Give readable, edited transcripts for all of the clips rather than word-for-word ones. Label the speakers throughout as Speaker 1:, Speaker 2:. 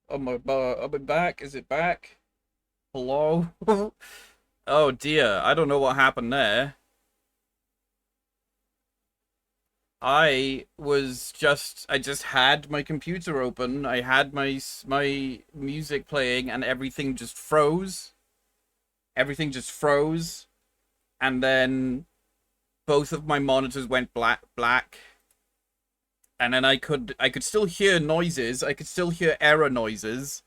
Speaker 1: Am I back? Is it back? Hello? Oh dear, I don't know what happened there. I just had my computer open. I had my music playing, and everything just froze, and then both of my monitors went black, and then I could still hear noises. I could still hear error noises,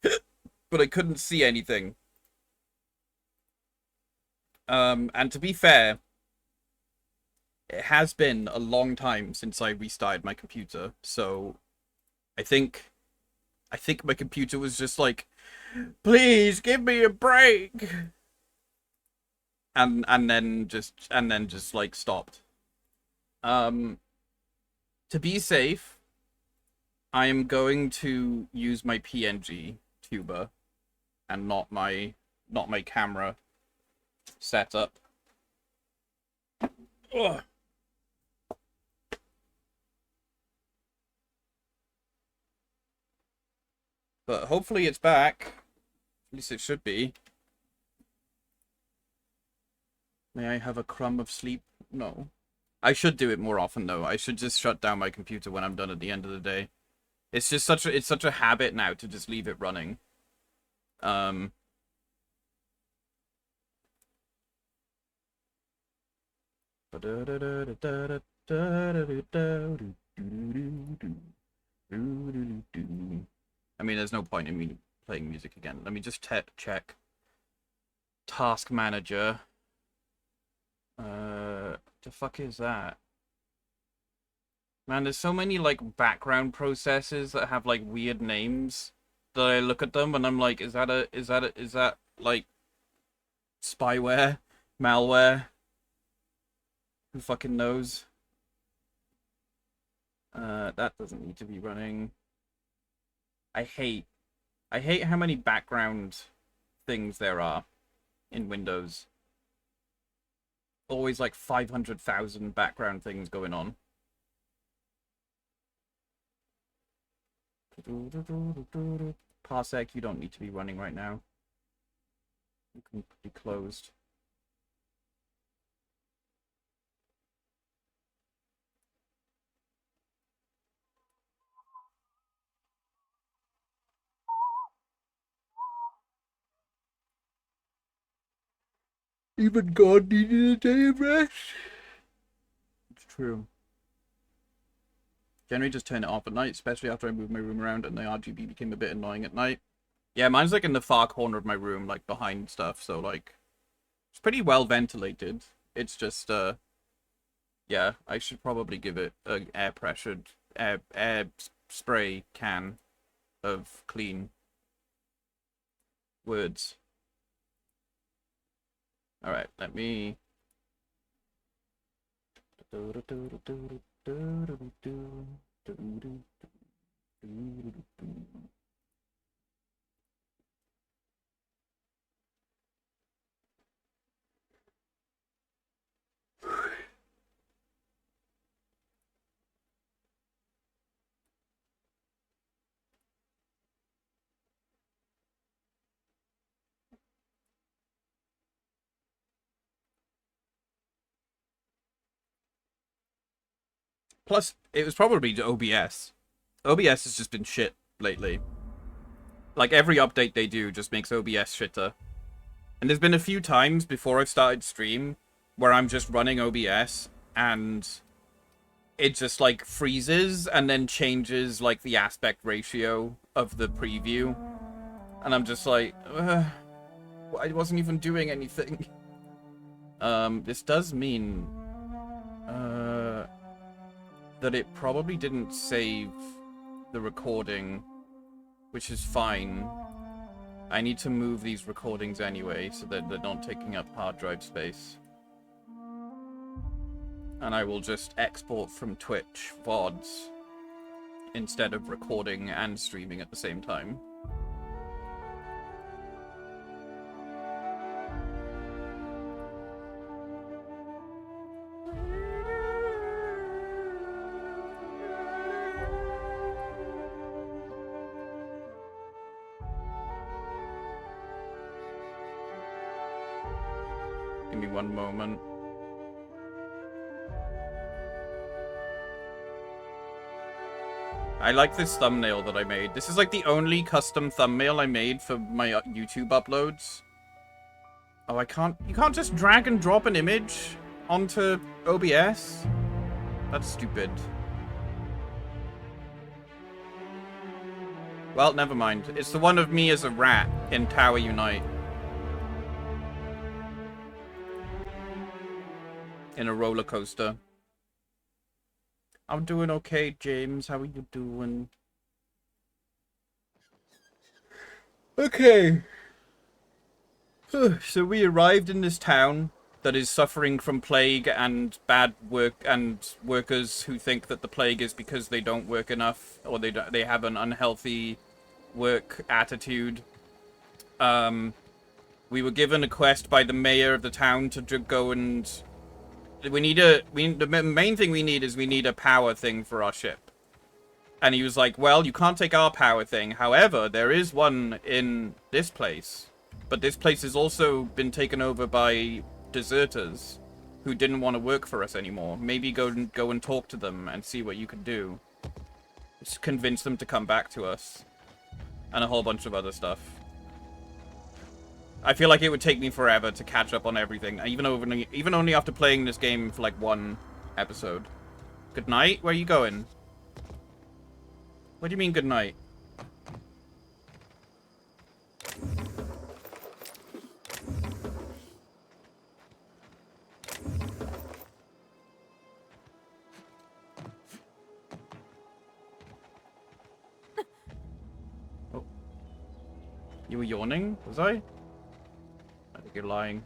Speaker 1: but I couldn't see anything. And to be fair, it has been a long time since I restarted my computer, so I think I think my computer was just like, please give me a break, and then just like stopped. Um, to be safe, I am going to use my PNG tuber and not my camera setup. Ugh. But hopefully it's back. At least it should be. May I have a crumb of sleep? No. I should do it more often though. I should just shut down my computer when I'm done at the end of the day. It's such a habit now to just leave it running. Um I mean, there's no point in me playing music again. Let me just check Task Manager. The fuck is that? Man, there's so many like background processes that have like weird names that I look at them and I'm like, is that like spyware, malware? Who fucking knows? That doesn't need to be running. I hate I hate how many background things there are in Windows. Always like 500,000 background things going on. Parsec, you don't need to be running right now. You can be closed. Even God needed a day of rest. It's true. Generally just turn it off at night, especially after I moved my room around and the RGB became a bit annoying at night. Yeah, mine's like in the far corner of my room, like behind stuff, so like it's pretty well ventilated. It's just yeah, I should probably give it a air pressured air spray can of clean words. All right, let me Plus, it was probably OBS. OBS has just been shit lately. Like every update they do just makes OBS shitter. And there's been a few times before I've started stream where I'm just running OBS and it just like freezes and then changes like the aspect ratio of the preview. And I'm just like, I wasn't even doing anything. This does mean uh, that it probably didn't save the recording, which is fine. I need to move these recordings anyway so that they're not taking up hard drive space. And I will just export from Twitch VODs instead of recording and streaming at the same time. Give me one moment. I like this thumbnail that I made. This is like the only custom thumbnail I made for my YouTube uploads. Oh, I can't... You can't just drag and drop an image onto OBS? That's stupid. Well, never mind. It's the one of me as a rat in Tower Unite. In a roller coaster. I'm doing okay, James. How are you doing? Okay. So we arrived in this town that is suffering from plague and bad work and workers who think that the plague is because they don't work enough or they have an unhealthy work attitude. We were given a quest by the mayor of the town to go and the main thing we need is we need a power thing for our ship. And he was like, well, you can't take our power thing. However, there is one in this place. But this place has also been taken over by deserters who didn't want to work for us anymore. Maybe go and talk to them and see what you can do. Just convince them to come back to us. And a whole bunch of other stuff. I feel like it would take me forever to catch up on everything, even only after playing this game for like one episode. Good night? Where are you going? What do you mean good night? Oh. You were yawning? Was I? I think you're lying.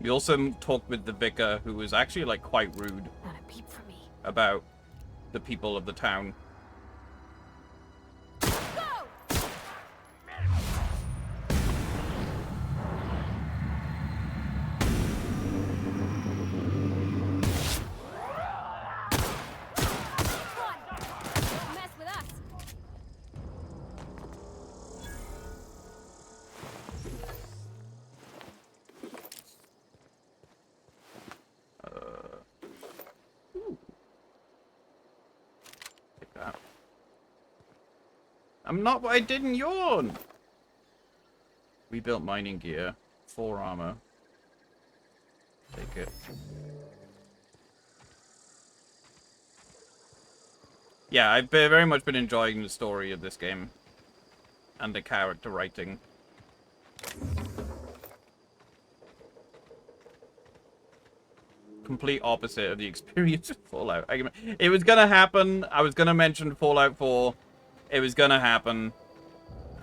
Speaker 1: We also talked with the vicar, who was actually like quite rude
Speaker 2: Not a peep for me.
Speaker 1: about the people of the town. I didn't yawn! We built mining gear. 4 armor. Take it. Yeah, I've very much been enjoying the story of this game. And the character writing. Complete opposite of the experience of Fallout. It was gonna happen. I was gonna mention Fallout 4. It was gonna happen.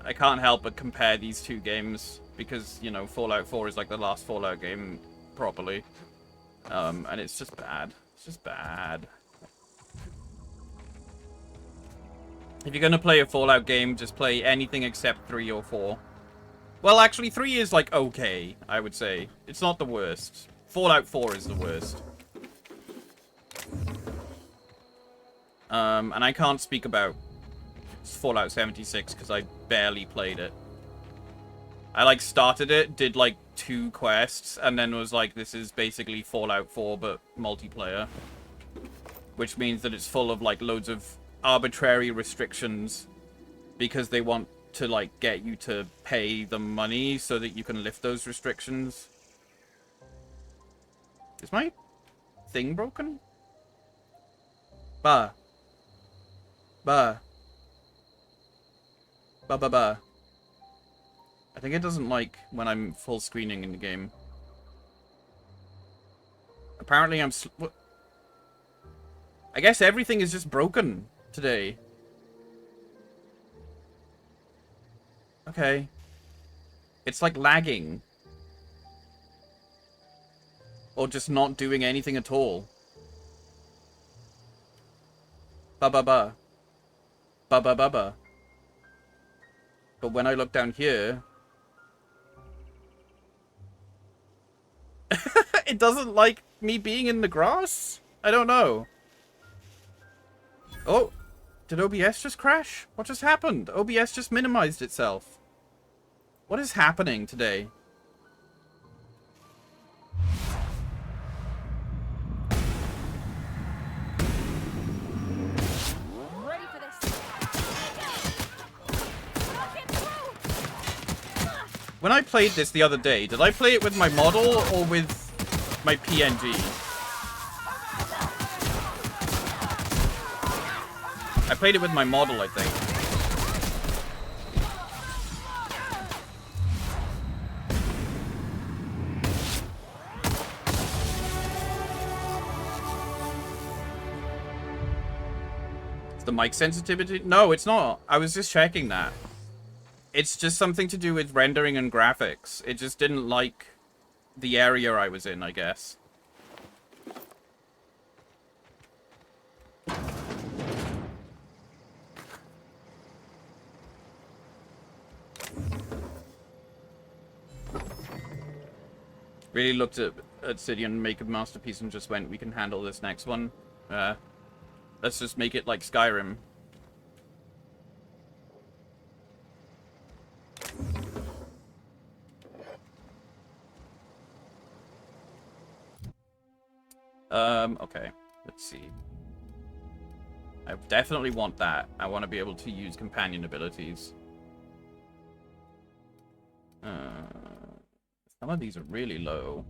Speaker 1: I can't help but compare these two games because, you know, Fallout 4 is like the last Fallout game properly. And it's just bad. It's just bad. If you're gonna play a Fallout game, just play anything except 3 or 4. Well, actually, 3 is like okay, I would say. It's not the worst. Fallout 4 is the worst. And I can't speak about Fallout 76 because I barely played it. I like started it, did like 2 quests, and then was like, this is basically Fallout 4 but multiplayer. Which means that it's full of like loads of arbitrary restrictions because they want to like get you to pay them money so that you can lift those restrictions. Is my thing broken? Bah. Bah. Bah bah bah. I think it doesn't like when I'm full screening in the game. Apparently I'm I guess everything is just broken today. Okay. It's like lagging. Or just not doing anything at all. Ba ba ba. Ba ba ba ba. But when I look down here... it doesn't like me being in the grass? I don't know. Oh, did OBS just crash? What just happened? OBS just minimized itself. What is happening today?
Speaker 2: Ready for this.
Speaker 1: When I played this the other day, did I play it with my model or with my PNG? I played it with my model, I think. Is the mic sensitivity? No, it's not. I was just checking that. It's just something to do with rendering and graphics. It just didn't like the area I was in, I guess. Really looked at Cydian make a masterpiece and just went, we can handle this next one. Let's just make it like Skyrim. Okay. Let's see. I definitely want that. I want to be able to use companion abilities. Some of these are really low.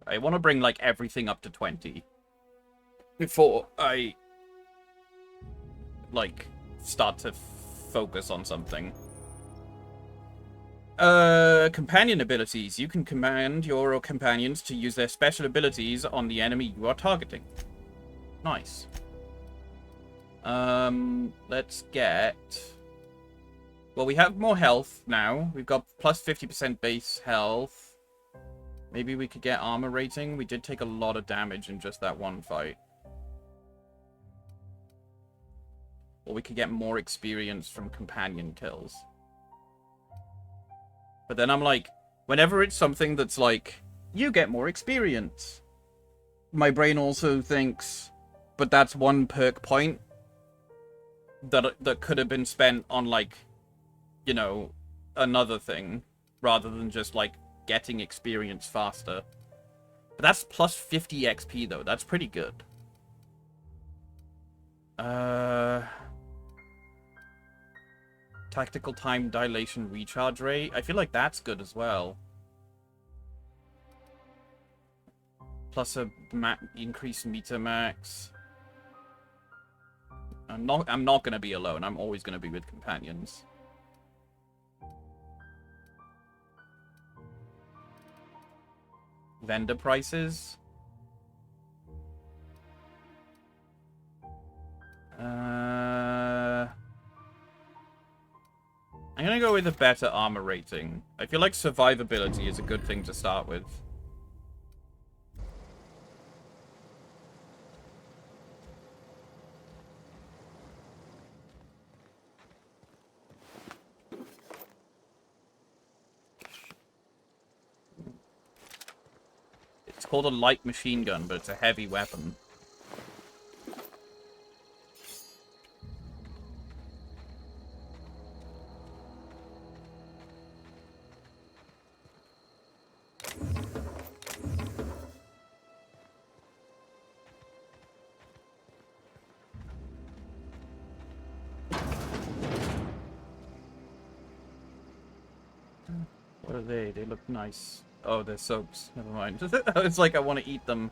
Speaker 1: I want to bring, like, everything up to 20 before I, like, start to focus on something. Companion abilities. You can command your companions to use their special abilities on the enemy you are targeting. Nice. Let's get... Well, we have more health now. We've got plus 50% base health. Maybe we could get armor rating. We did take a lot of damage in just that one fight. Or we could get more experience from companion kills. But then I'm like, whenever it's something that's like, you get more experience, my brain also thinks, but that's one perk point that could have been spent on, like, you know, another thing, rather than just, like, getting experience faster. But that's plus 50 XP, though. That's pretty good. Tactical time dilation recharge rate. I feel like that's good as well. Plus a increased meter max. I'm not gonna be alone. I'm always gonna be with companions. Vendor prices. I'm gonna go with a better armor rating. I feel like survivability is a good thing to start with. It's called a light machine gun, but it's a heavy weapon. What are they? They look nice. Oh, they're soaps. Never mind. It's like I want to eat them.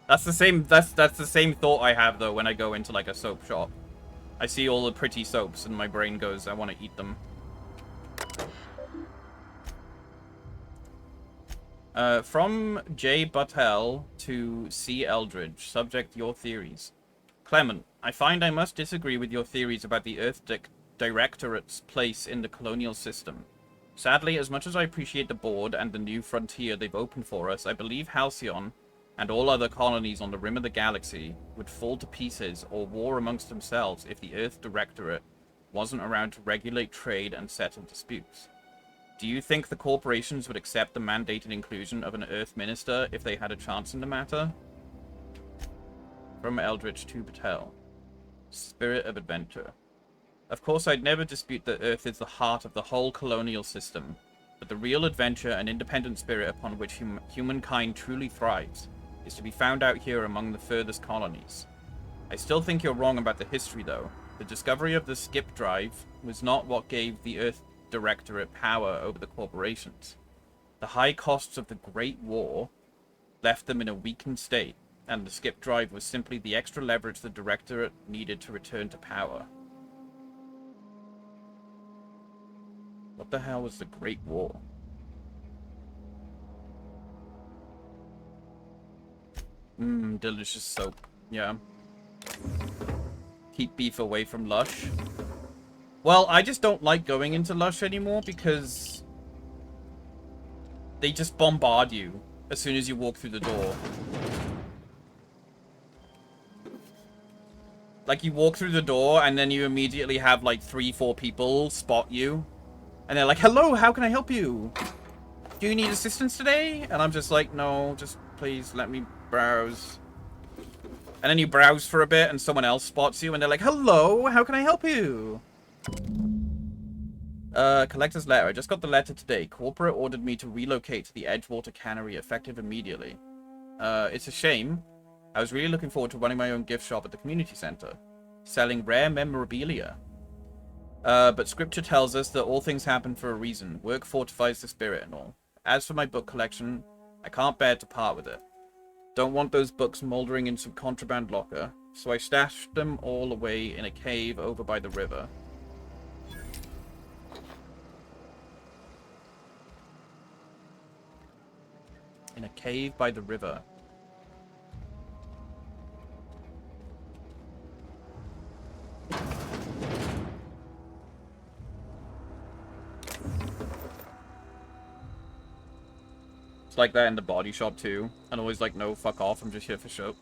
Speaker 1: That's the same. That's the same thought I have though when I go into like a soap shop. I see all the pretty soaps and my brain goes, I want to eat them. From J. Buttel to C. Eldridge. Subject, your theories. Clement, I find I must disagree with your theories about the Earth Directorate's place in the colonial system. Sadly, as much as I appreciate the board and the new frontier they've opened for us, I believe Halcyon and all other colonies on the rim of the galaxy would fall to pieces or war amongst themselves if the Earth Directorate wasn't around to regulate trade and settle disputes. Do you think the corporations would accept the mandated inclusion of an Earth Minister if they had a chance in the matter? From Eldritch to Patel. Spirit of Adventure. Of course, I'd never dispute that Earth is the heart of the whole colonial system, but the real adventure and independent spirit upon which humankind truly thrives is to be found out here among the furthest colonies. I still think you're wrong about the history, though. The discovery of the skip drive was not what gave the Earth Directorate power over the corporations. The high costs of the Great War left them in a weakened state, and the skip drive was simply the extra leverage the Directorate needed to return to power. What the hell was the Great War? Delicious soap. Yeah. Keep beef away from Lush. Well, I just don't like going into Lush anymore because they just bombard you as soon as you walk through the door. Like, you walk through the door and then you immediately have like 3-4 people spot you. And they're like, hello, how can I help you? Do you need assistance today? And I'm just like, no, just please let me browse. And then you browse for a bit and someone else spots you and they're like, hello, how can I help you? Collector's letter. I just got the letter today. Corporate ordered me to relocate to the Edgewater Cannery effective immediately. It's a shame. I was really looking forward to running my own gift shop at the community center, selling rare memorabilia. But scripture tells us that all things happen for a reason. Work fortifies the spirit and all. As for my book collection, I can't bear to part with it. Don't want those books moldering in some contraband locker, so I stashed them all away in a cave over by the river. In a cave by the river. It's like that in the body shop too. And always like, no, fuck off. I'm just here for show.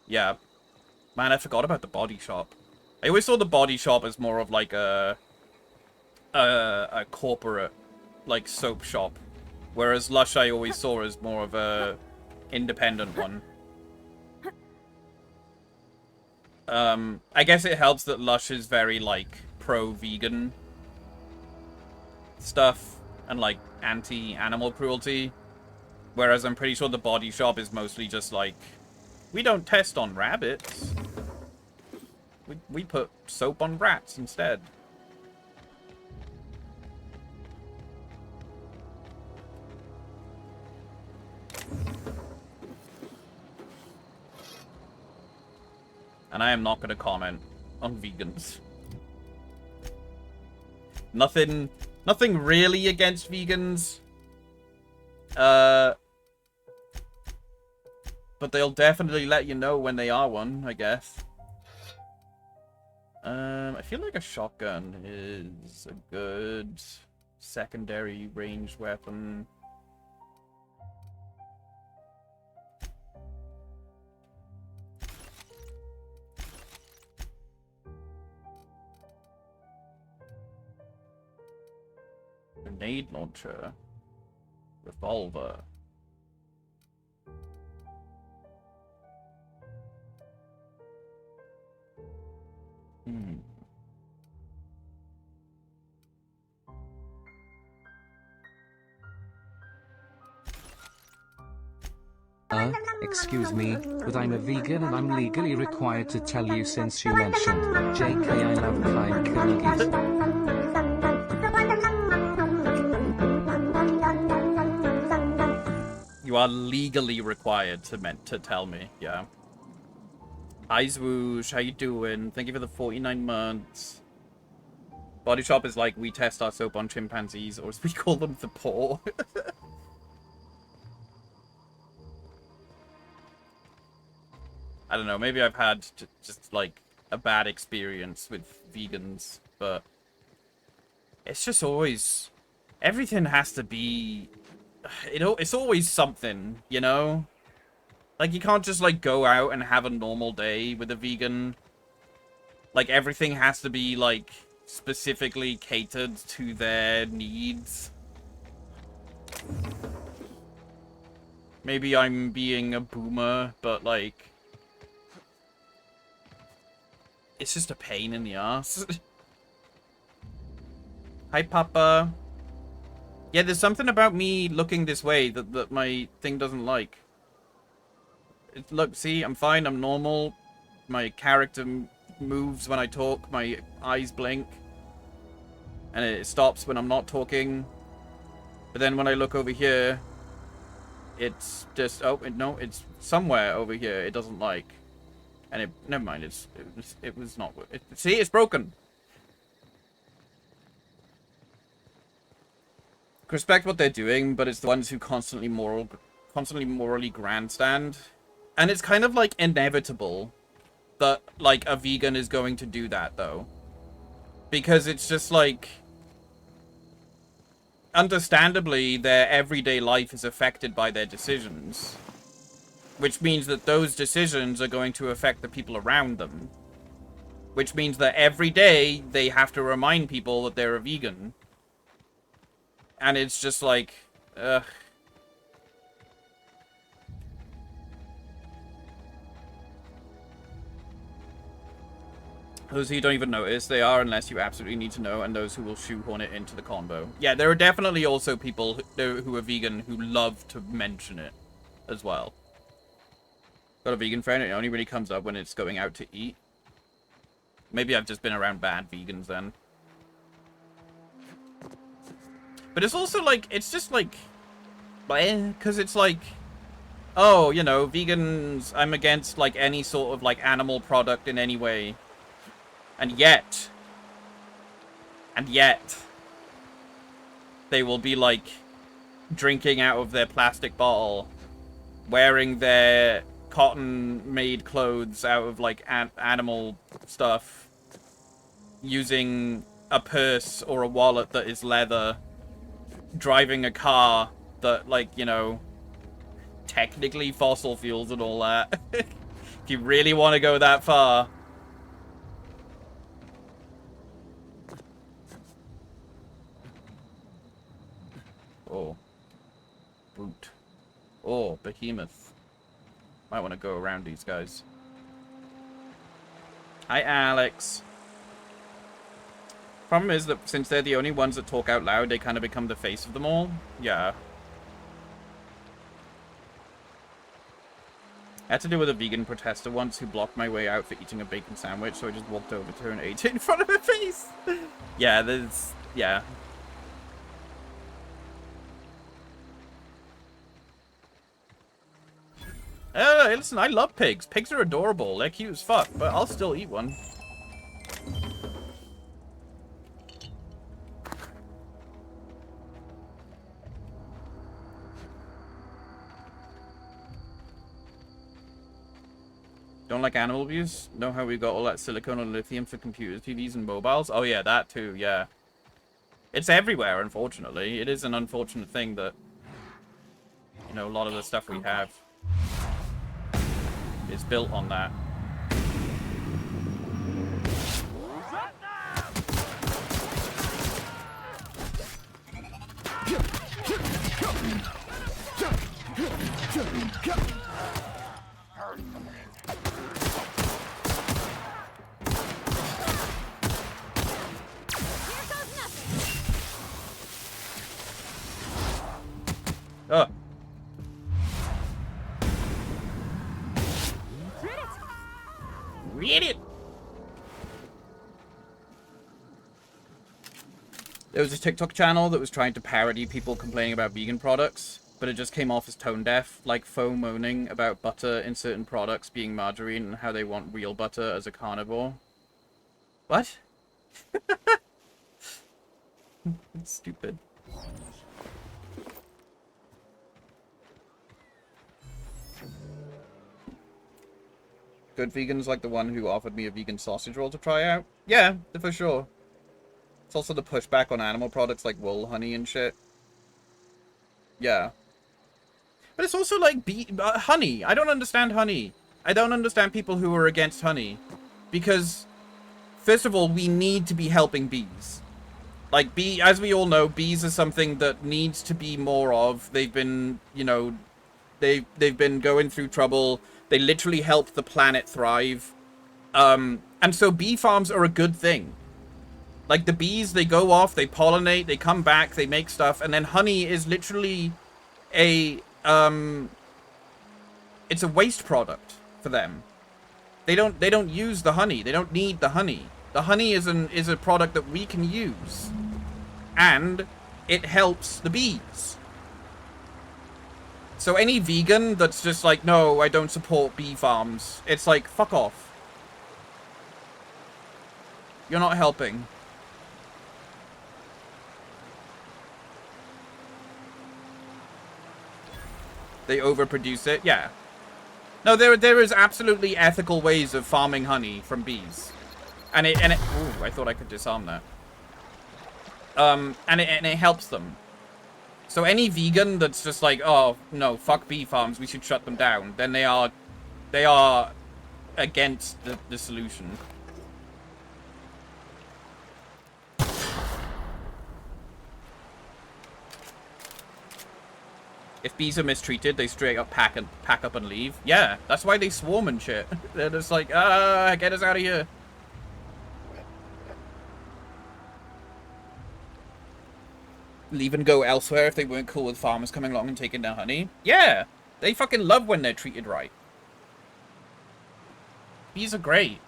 Speaker 1: Yeah. Man, I forgot about the body shop. I always saw the body shop as more of like a corporate, like, soap shop. Whereas Lush I always saw as more of a independent one. I guess it helps that Lush is very, like, pro-vegan stuff and, like, anti-animal cruelty. Whereas I'm pretty sure the body shop is mostly just like, we don't test on rabbits. We put soap on rats instead. And I am not going to comment on vegans. Nothing really against vegans. But they'll definitely let you know when they are one, I guess. I feel like a shotgun is a good secondary ranged weapon. Grenade launcher. Revolver.
Speaker 3: Excuse me, but I'm a vegan and I'm legally required to tell you since you mentioned JK I love kind Kyrgyz.
Speaker 1: You are legally required to tell me, yeah. Hi Zwoosh, how you doing? Thank you for the 49 months. Body Shop is like, we test our soap on chimpanzees, or as we call them, the poor. I don't know, maybe I've had just like a bad experience with vegans, but It's just always... Everything has to be... It's always something, you know? Like, you can't just, like, go out and have a normal day with a vegan. Like, everything has to be, like, specifically catered to their needs. Maybe I'm being a boomer, but, like... It's just a pain in the ass. Hi, Papa. Yeah, there's something about me looking this way that my thing doesn't like. Look, see, I'm fine, I'm normal. My character moves when I talk, my eyes blink. And it stops when I'm not talking. But then when I look over here, it's just, oh, no, it's somewhere over here it doesn't like. And it, never mind, it was not, see, it's broken. Respect what they're doing, but it's the ones who constantly morally grandstand. And it's kind of, like, inevitable that, like, a vegan is going to do that, though. Because it's just, like... Understandably, their everyday life is affected by their decisions. Which means that those decisions are going to affect the people around them. Which means that every day, they have to remind people that they're a vegan. And it's just like... ugh. Those who don't even notice, they are unless you absolutely need to know, and those who will shoehorn it into the combo. Yeah, there are definitely also people who are vegan who love to mention it as well. Got a vegan friend, it only really comes up when it's going out to eat. Maybe I've just been around bad vegans then. But it's also like, it's just like, because it's like, oh, you know, vegans, I'm against like any sort of like animal product in any way. And yet, they will be like drinking out of their plastic bottle, wearing their cotton-made clothes out of like animal stuff, using a purse or a wallet that is leather, driving a car that, like, you know, technically fossil fuels and all that. If you really want to go that far. Oh. Brute. Oh, behemoth. Might want to go around these guys. Hi, Alex. Problem is that since they're the only ones that talk out loud, they kind of become the face of them all. Yeah. I had to deal with a vegan protester once who blocked my way out for eating a bacon sandwich, so I just walked over to her and ate it in front of her face. Yeah, there's... yeah. Hey, listen, I love pigs. Pigs are adorable. They're cute as fuck, but I'll still eat one. Don't like animal abuse? Know how we got all that silicone and lithium for computers, TVs, and mobiles? Oh yeah, that too, yeah. It's everywhere, unfortunately. It is an unfortunate thing that, you know, a lot of the stuff we have is built on that. Oh. Read it. There was a TikTok channel that was trying to parody people complaining about vegan products, but it just came off as tone deaf, like faux moaning about butter in certain products being margarine and how they want real butter as a carnivore. What? It's stupid. Good vegans like the one who offered me a vegan sausage roll to try out? Yeah, for sure. It's also the pushback on animal products like wool, honey, and shit. Yeah. But it's also like honey. I don't understand honey. I don't understand people who are against honey. Because, first of all, we need to be helping bees. Like, as we all know, bees are something that needs to be more of. They've been, you know, they've been going through trouble. They literally help the planet thrive. And so bee farms are a good thing. Like, the bees, they go off, they pollinate, they come back, they make stuff, and then honey is literally a, it's a waste product for them. They don't use the honey. They don't need the honey. The honey is a product that we can use. And it helps the bees. So any vegan that's just like, no, I don't support bee farms, it's like, fuck off. You're not helping. They overproduce it? Yeah. No, there is absolutely ethical ways of farming honey from bees. And it ooh, I thought I could disarm that. And it helps them. So any vegan that's just like, oh, no, fuck bee farms, we should shut them down, then they are against the solution. If bees are mistreated, they straight up pack up and leave. Yeah, that's why they swarm and shit. They're just like, get us out of here. Leave and go elsewhere if they weren't cool with farmers coming along and taking their honey. Yeah, they fucking love when they're treated right. Bees are great.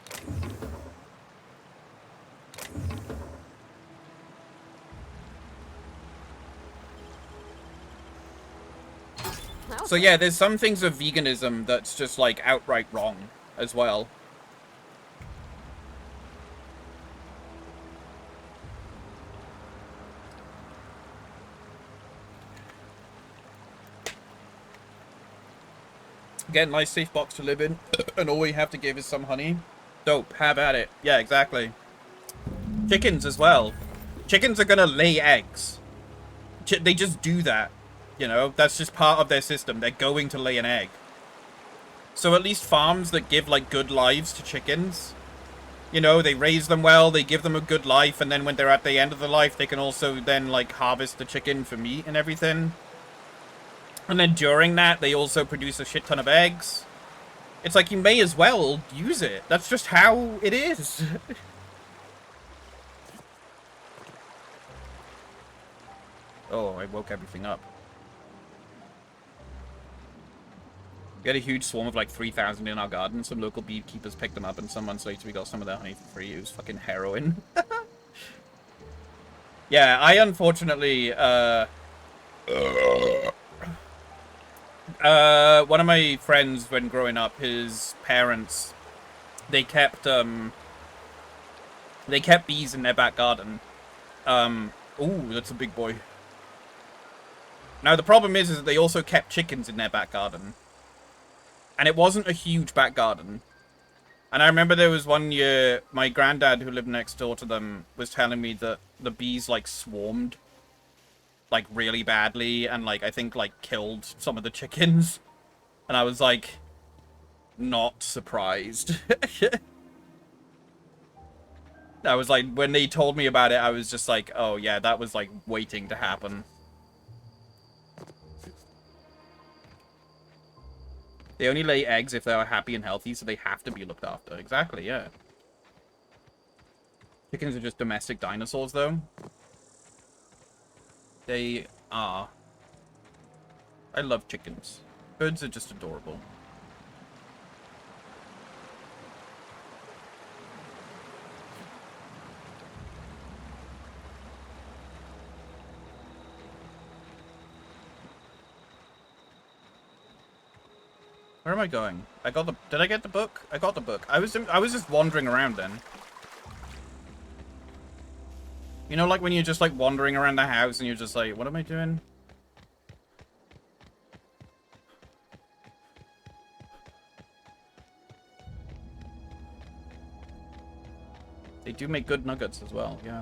Speaker 1: So yeah, there's some things of veganism that's just like outright wrong as well. Again, nice safe box to live in, and all we have to give is some honey. Dope, have at it. Yeah, exactly. Chickens as well. Chickens are gonna lay eggs. They just do that. You know, that's just part of their system. They're going to lay an egg. So at least farms that give, like, good lives to chickens, you know, they raise them well, they give them a good life, and then when they're at the end of the life, they can also then, like, harvest the chicken for meat and everything. And then during that, they also produce a shit ton of eggs. It's like, you may as well use it. That's just how it is. Oh, I woke everything up. We had a huge swarm of like 3,000 in our garden. Some local beekeepers picked them up, and some months later we got some of their honey for free. It was fucking heroin. Yeah, I unfortunately, one of my friends when growing up, his parents, they kept bees in their back garden. Ooh, that's a big boy. Now the problem is that they also kept chickens in their back garden. And it wasn't a huge back garden. And I remember there was one year, my granddad, who lived next door to them, was telling me that the bees, like, swarmed, like, really badly, and, like, I think, like, killed some of the chickens. And I was, like, not surprised. I was, like, when they told me about it, I was just like, oh, yeah, that was, like, waiting to happen. They only lay eggs if they are happy and healthy, so they have to be looked after. Exactly, yeah. Chickens are just domestic dinosaurs, though. They are. I love chickens. Birds are just adorable. Where am I going? I got the... Did I get the book? I got the book. I was just wandering around then. You know, like when you're just like wandering around the house and you're just like, what am I doing? They do make good nuggets as well, yeah.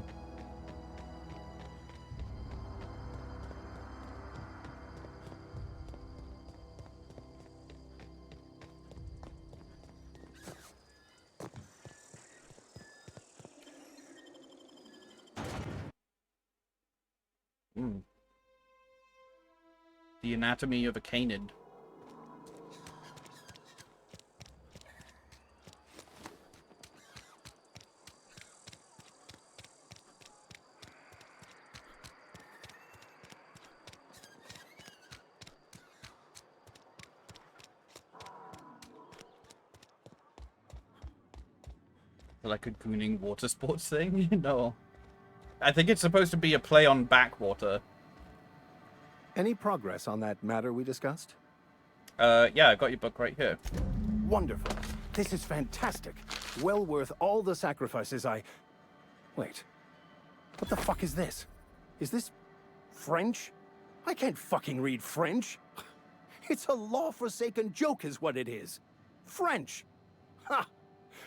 Speaker 1: Mm. The Anatomy of a Canid. Like a gooning water sports thing? No. I think it's supposed to be a play on backwater.
Speaker 4: Any progress on that matter we discussed?
Speaker 1: Yeah, I got your book right here.
Speaker 4: Wonderful. This is fantastic. Well worth all the sacrifices I... Wait. What the fuck is this? Is this... French? I can't fucking read French. It's a law-forsaken joke is what it is. French. Ha!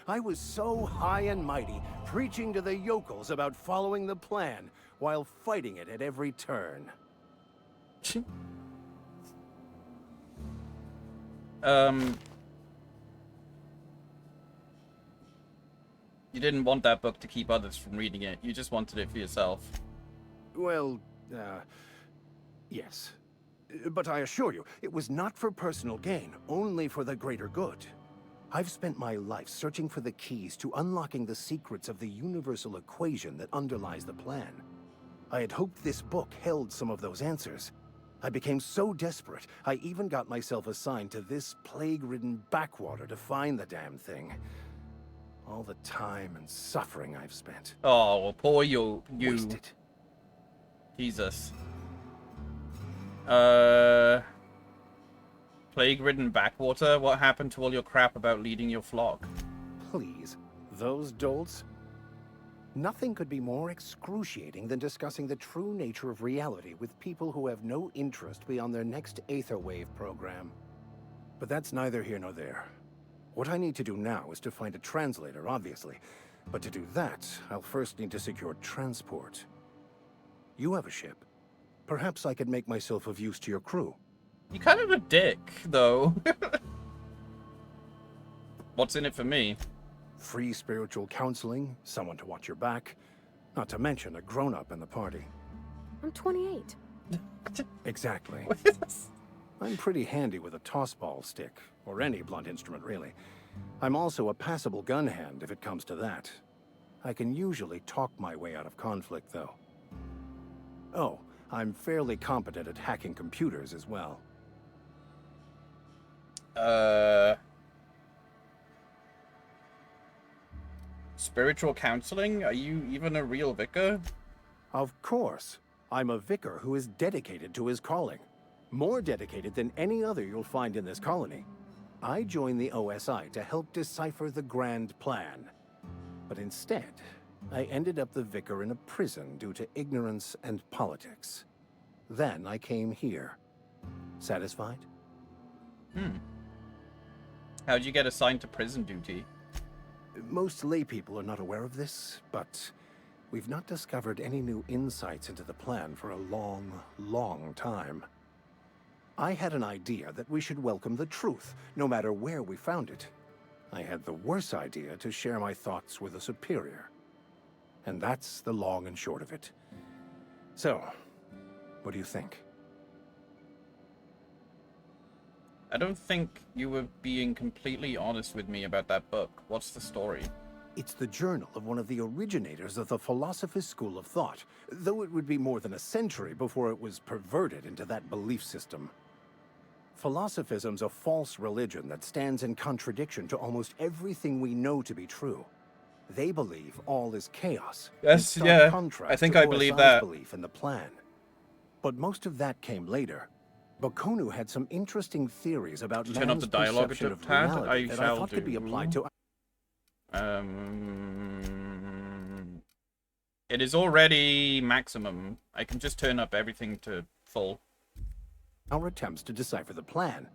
Speaker 4: I was so high and mighty, preaching to the yokels about following the plan, while fighting it at every turn.
Speaker 1: You didn't want that book to keep others from reading it. You just wanted it for yourself.
Speaker 4: Well, yes. But I assure you, it was not for personal gain, only for the greater good. I've spent my life searching for the keys to unlocking the secrets of the universal equation that underlies the plan. I had hoped this book held some of those answers. I became so desperate, I even got myself assigned to this plague-ridden backwater to find the damn thing. All the time and suffering I've spent.
Speaker 1: Oh, well, poor you.
Speaker 4: Wasted.
Speaker 1: Jesus. Plague-ridden backwater? What happened to all your crap about leading your flock?
Speaker 4: Please, those dolts? Nothing could be more excruciating than discussing the true nature of reality with people who have no interest beyond their next Aetherwave program. But that's neither here nor there. What I need to do now is to find a translator, obviously. But to do that, I'll first need to secure transport. You have a ship. Perhaps I could make myself of use to your crew.
Speaker 1: You're kind of a dick, though. What's in it for me?
Speaker 4: Free spiritual counseling, someone to watch your back, not to mention a grown-up in the party.
Speaker 2: I'm 28.
Speaker 4: Exactly. I'm pretty handy with a tossball stick, or any blunt instrument, really. I'm also a passable gun hand, if it comes to that. I can usually talk my way out of conflict, though. Oh, I'm fairly competent at hacking computers as well.
Speaker 1: Spiritual counseling? Are you even a real vicar?
Speaker 4: Of course. I'm a vicar who is dedicated to his calling. More dedicated than any other you'll find in this colony. I joined the OSI to help decipher the grand plan. But instead, I ended up the vicar in a prison due to ignorance and politics. Then I came here. Satisfied?
Speaker 1: How'd you get assigned to prison duty?
Speaker 4: Most laypeople are not aware of this, but we've not discovered any new insights into the plan for a long, long time. I had an idea that we should welcome the truth, no matter where we found it. I had the worse idea to share my thoughts with a superior. And that's the long and short of it. So, what do you think?
Speaker 1: I don't think you were being completely honest with me about that book. What's the story?
Speaker 4: It's the journal of one of the originators of the Philosophist School of Thought, though it would be more than a century before it was perverted into that belief system. Philosophism's a false religion that stands in contradiction to almost everything we know to be true. They believe all is chaos.
Speaker 1: Yes,
Speaker 4: in stark
Speaker 1: yeah,
Speaker 4: contrast
Speaker 1: I think
Speaker 4: to
Speaker 1: I believe
Speaker 4: OSI's
Speaker 1: that.
Speaker 4: belief in the plan. But most of that came later. Bakonu had some interesting theories about
Speaker 1: Turn up
Speaker 4: man's
Speaker 1: the dialogue a
Speaker 4: perception of
Speaker 1: tad.
Speaker 4: reality
Speaker 1: I
Speaker 4: that I
Speaker 1: shall
Speaker 4: thought could be
Speaker 1: do.
Speaker 4: applied to
Speaker 1: It is already maximum. I can just turn up everything to full.
Speaker 4: our attempts to decipher the plan.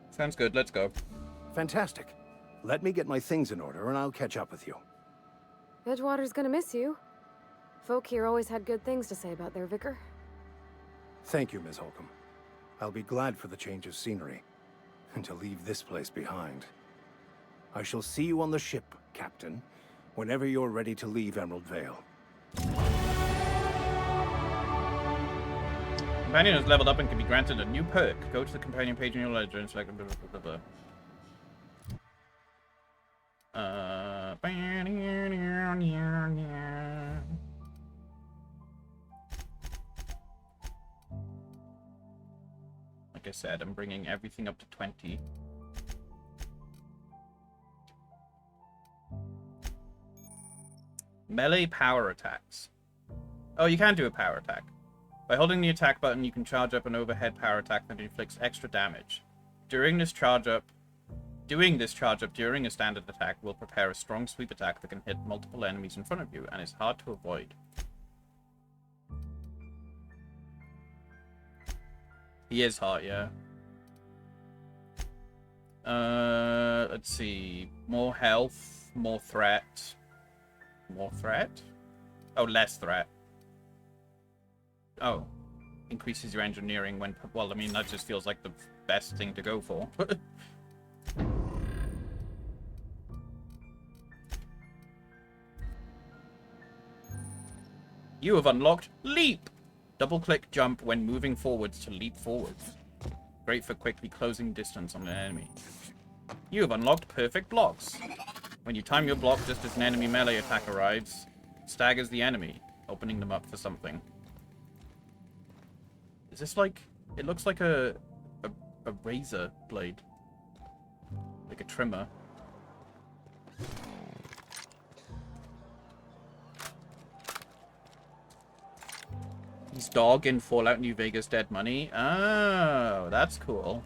Speaker 1: Sounds good. Let's go.
Speaker 4: Fantastic. Let me get my things in order and I'll catch up with you.
Speaker 2: Edgewater's gonna miss you. Folk here always had good things to say about their vicar.
Speaker 4: Thank you, Ms. Holcomb. I'll be glad for the change of scenery, and to leave this place behind. I shall see you on the ship, Captain, whenever you're ready to leave Emerald Vale.
Speaker 1: Companion has leveled up and can be granted a new perk. Go to the companion page in your ledger and select blah, blah, blah, blah. Like I said, I'm bringing everything up to 20. Melee power attacks. Oh, you can do a power attack. By holding the attack button, you can charge up an overhead power attack that inflicts extra damage. Doing this charge up during a standard attack will prepare a strong sweep attack that can hit multiple enemies in front of you and is hard to avoid. He is hot, yeah. Let's see. More health, more threat. More threat? Oh, less threat. Oh. Increases your engineering when... Well, I mean, that just feels like the best thing to go for. You have unlocked Leap! Double-click jump when moving forwards to leap forwards. Great for quickly closing distance on an enemy. You have unlocked Perfect Blocks. When you time your block just as an enemy melee attack arrives, it staggers the enemy, opening them up for something. Is this like... It looks like a razor blade. Like a trimmer. He's Dog in Fallout New Vegas Dead Money. Oh, that's cool.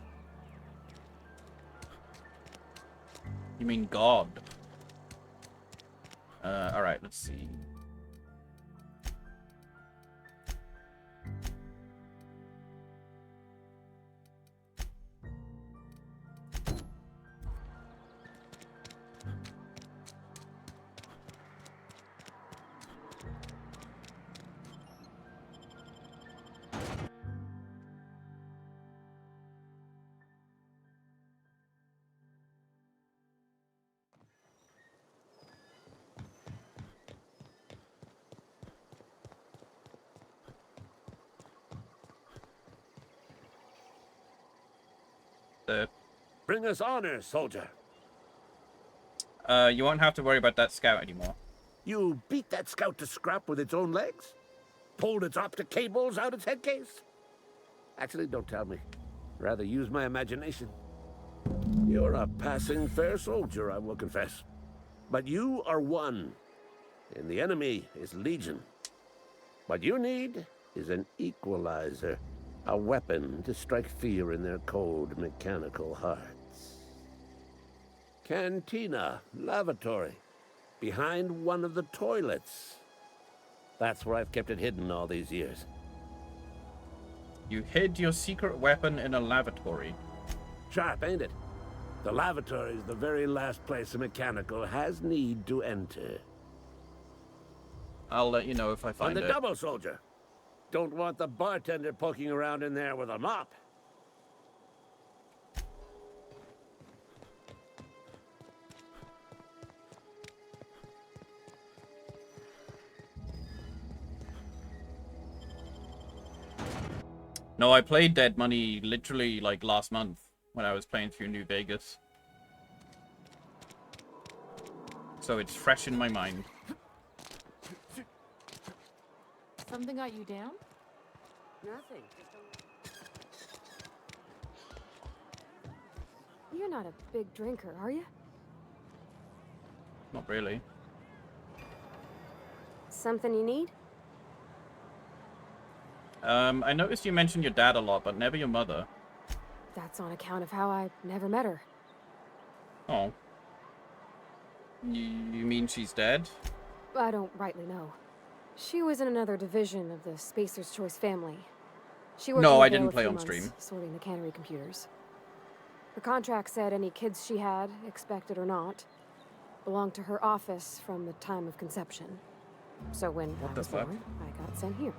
Speaker 1: You mean God. Alright, let's see.
Speaker 5: Bring us honor, soldier.
Speaker 1: You won't have to worry about that scout anymore.
Speaker 5: You beat that scout to scrap with its own legs? Pulled its optic cables out its head case? Actually, don't tell me. Rather use my imagination. You're a passing fair soldier, I will confess. But you are one, and the enemy is legion. What you need is an equalizer. A weapon to strike fear in their cold, mechanical hearts. Cantina, lavatory, behind one of the toilets. That's where I've kept it hidden all these years.
Speaker 1: You hid your secret weapon in a lavatory.
Speaker 5: Sharp, ain't it? The lavatory is the very last place a mechanical has need to enter.
Speaker 1: I'll let you know if I find
Speaker 5: On the
Speaker 1: it.
Speaker 5: double, soldier. Don't want the bartender poking around in there with a mop.
Speaker 1: No, I played Dead Money literally like last month when I was playing through New Vegas. So it's fresh in my mind.
Speaker 6: Something got you down?
Speaker 2: Nothing. You're not a big drinker, are you?
Speaker 1: Not really.
Speaker 2: Something you need?
Speaker 1: I noticed you mentioned your dad a lot, but never your mother.
Speaker 2: That's on account of how I never met her.
Speaker 1: Oh. You mean she's dead?
Speaker 2: I don't rightly know. She was in another division of the Spacer's Choice family. She worked
Speaker 1: No,
Speaker 2: in the
Speaker 1: I didn't
Speaker 2: Vale a
Speaker 1: play
Speaker 2: few
Speaker 1: on
Speaker 2: months,
Speaker 1: stream.
Speaker 2: sorting the cannery computers. Her contract said any kids she had, expected or not, belonged to her office from the time of conception. So when I
Speaker 1: the
Speaker 2: was
Speaker 1: fuck?
Speaker 2: born, I got sent here.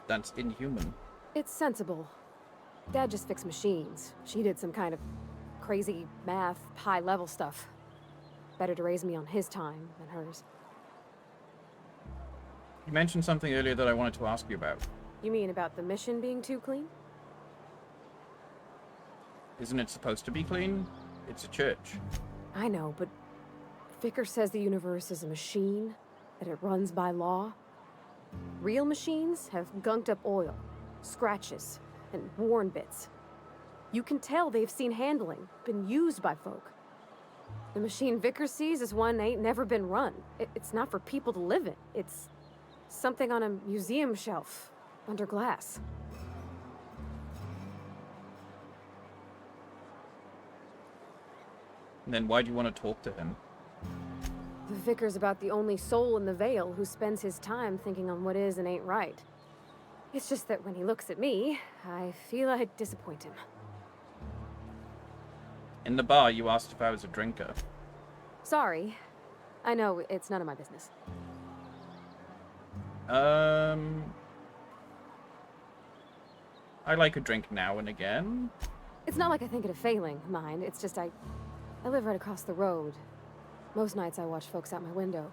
Speaker 1: That's inhuman.
Speaker 2: It's sensible. Dad just fixed machines. She did some kind of crazy math, high-level stuff. Better to raise me on his time than hers.
Speaker 1: You mentioned something earlier that I wanted to ask you about.
Speaker 2: You mean about the mission being too clean?
Speaker 1: Isn't it supposed to be clean? It's a church.
Speaker 2: I know, but Vickers says the universe is a machine, that it runs by law. Real machines have gunked up oil, scratches, and worn bits. You can tell they've seen handling, been used by folk. The machine Vickers sees is one ain't never been run. It's not for people to live in. It's something on a museum shelf, under glass.
Speaker 1: And then why do you want to talk to him?
Speaker 2: The Vicar's about the only soul in the Vale who spends his time thinking on what is and ain't right. It's just that when he looks at me, I feel I'd disappoint him.
Speaker 1: In the bar, you asked if I was a drinker.
Speaker 2: Sorry. I know, it's none of my business.
Speaker 1: I like a drink now and again.
Speaker 2: It's not like I think it a failing, mind. It's just I live right across the road. Most nights I watch folks out my window.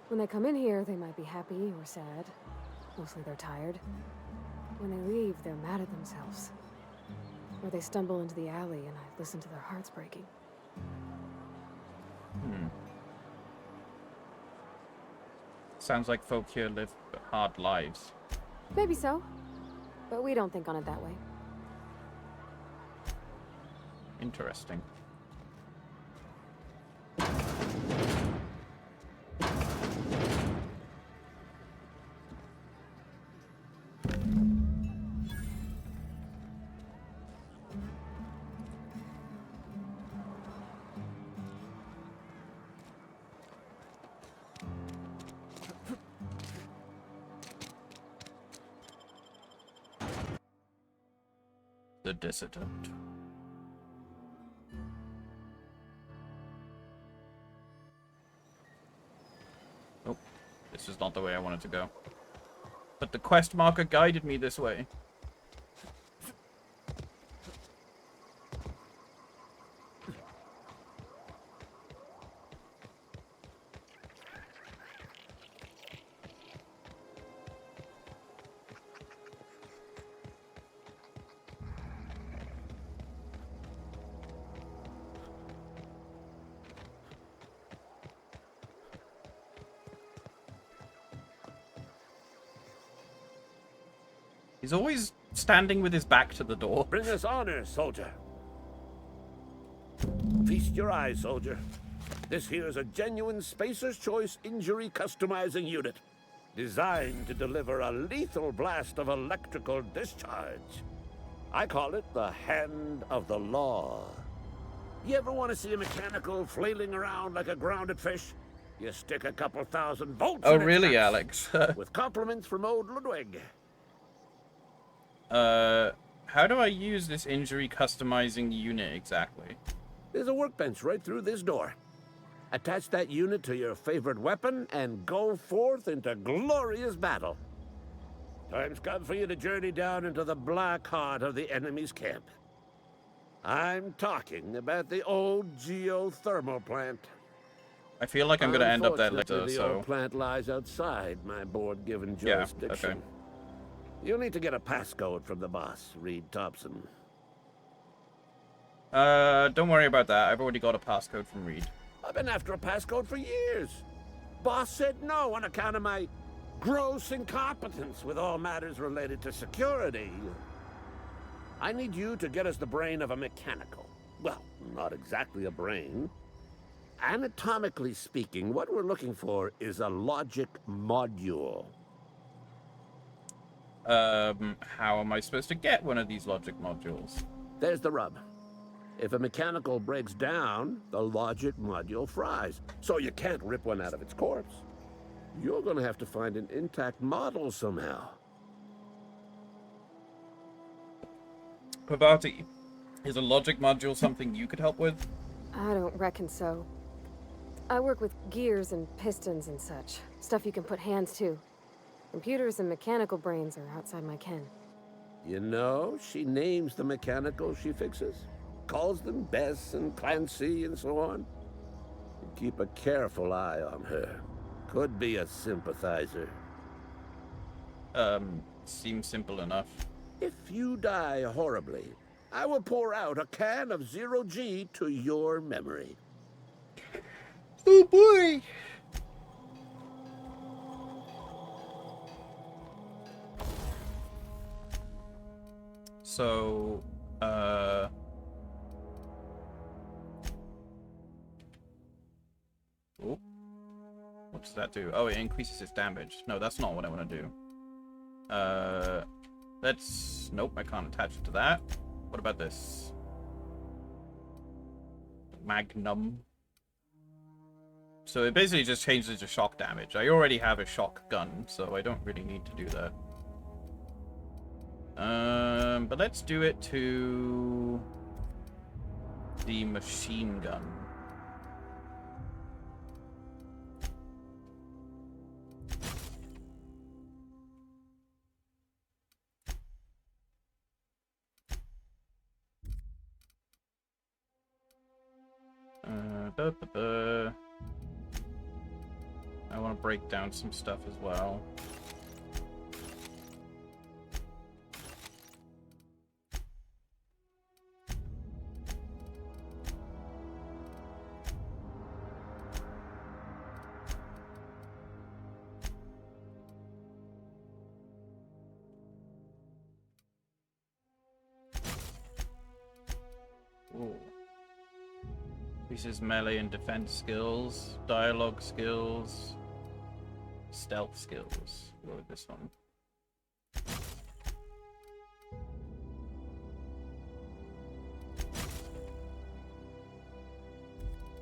Speaker 2: When they come in here, they might be happy or sad. Mostly they're tired. When they leave, they're mad at themselves. Or they stumble into the alley and I listen to their hearts breaking.
Speaker 1: Sounds like folk here live hard lives.
Speaker 2: Maybe so. But we don't think on it that way.
Speaker 1: Interesting. The Dissident. Oh, this is not the way I wanted to go. But the quest marker guided me this way. He's always standing with his back to the door.
Speaker 5: Bring us honor, soldier. Feast your eyes, soldier. This here's a genuine Spacer's Choice injury customizing unit, designed to deliver a lethal blast of electrical discharge. I call it the Hand of the Law. You ever want to see a mechanical flailing around like a grounded fish? You stick a couple thousand volts
Speaker 1: Oh,
Speaker 5: in its
Speaker 1: really,
Speaker 5: nuts.
Speaker 1: Alex?
Speaker 5: With compliments from old Ludwig.
Speaker 1: How do I use this injury customizing unit exactly?
Speaker 5: There's a workbench right through this door. Attach that unit to your favorite weapon and go forth into glorious battle. Time's come for you to journey down into the black heart of the enemy's camp. I'm talking about the old geothermal plant.
Speaker 1: I feel like I'm gonna end up there
Speaker 5: Unfortunately,
Speaker 1: later,
Speaker 5: the
Speaker 1: so...
Speaker 5: old plant lies outside my board-given
Speaker 1: Yeah,
Speaker 5: jurisdiction.
Speaker 1: okay.
Speaker 5: You'll need to get a passcode from the boss, Reed Thompson.
Speaker 1: Don't worry about that. I've already got a passcode from Reed.
Speaker 5: I've been after a passcode for years. Boss said no on account of my gross incompetence with all matters related to security. I need you to get us the brain of a mechanical. Well, not exactly a brain. Anatomically speaking, what we're looking for is a logic module.
Speaker 1: How am I supposed to get one of these logic modules?
Speaker 5: There's the rub. If a mechanical breaks down, the logic module fries. So you can't rip one out of its corpse. You're gonna have to find an intact model somehow.
Speaker 1: Pavati, is a logic module something you could help with?
Speaker 2: I don't reckon so. I work with gears and pistons and such. Stuff you can put hands to. Computers and mechanical brains are outside my ken.
Speaker 5: You know, she names the mechanicals she fixes. Calls them Bess and Clancy and so on. Keep a careful eye on her. Could be a sympathizer.
Speaker 1: Seems simple enough.
Speaker 5: If you die horribly, I will pour out a can of zero G to your memory.
Speaker 1: Oh boy! So, oh, what does that do? Oh, it increases its damage. No, that's not what I want to do. Nope, I can't attach it to that. What about this? Magnum. So it basically just changes the shock damage. I already have a shock gun, so I don't really need to do that. But let's do it to the machine gun. I want to break down some stuff as well. Ooh. Increases melee and defense skills, dialogue skills, stealth skills. What with this one?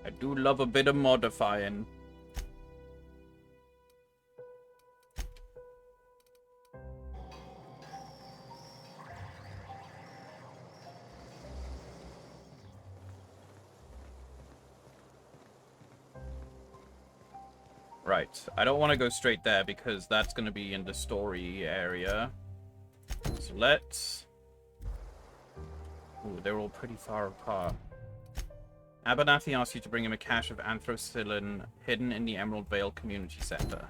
Speaker 1: I do love a bit of modifying. Right, I don't want to go straight there because that's going to be in the story area. So let's... Ooh, they're all pretty far apart. Abernathy asks you to bring him a cache of anthracylin hidden in the Emerald Vale Community Center.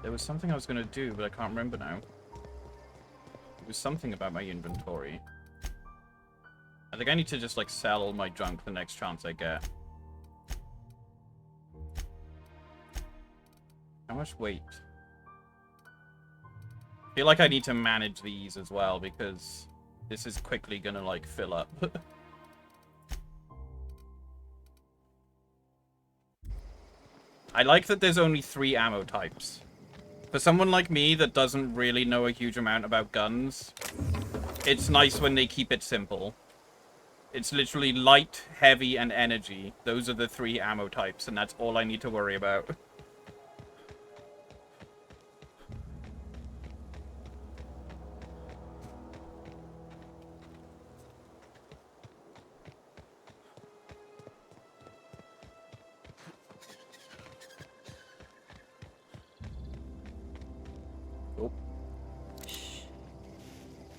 Speaker 1: There was something I was going to do, but I can't remember now. It was something about my inventory. I think I need to just, like, sell all my junk the next chance I get. How much weight? I feel like I need to manage these as well, because this is quickly going to, like, fill up. I like that there's only 3 ammo types. For someone like me that doesn't really know a huge amount about guns, it's nice when they keep it simple. It's literally light, heavy, and energy. Those are the 3 ammo types, and that's all I need to worry about.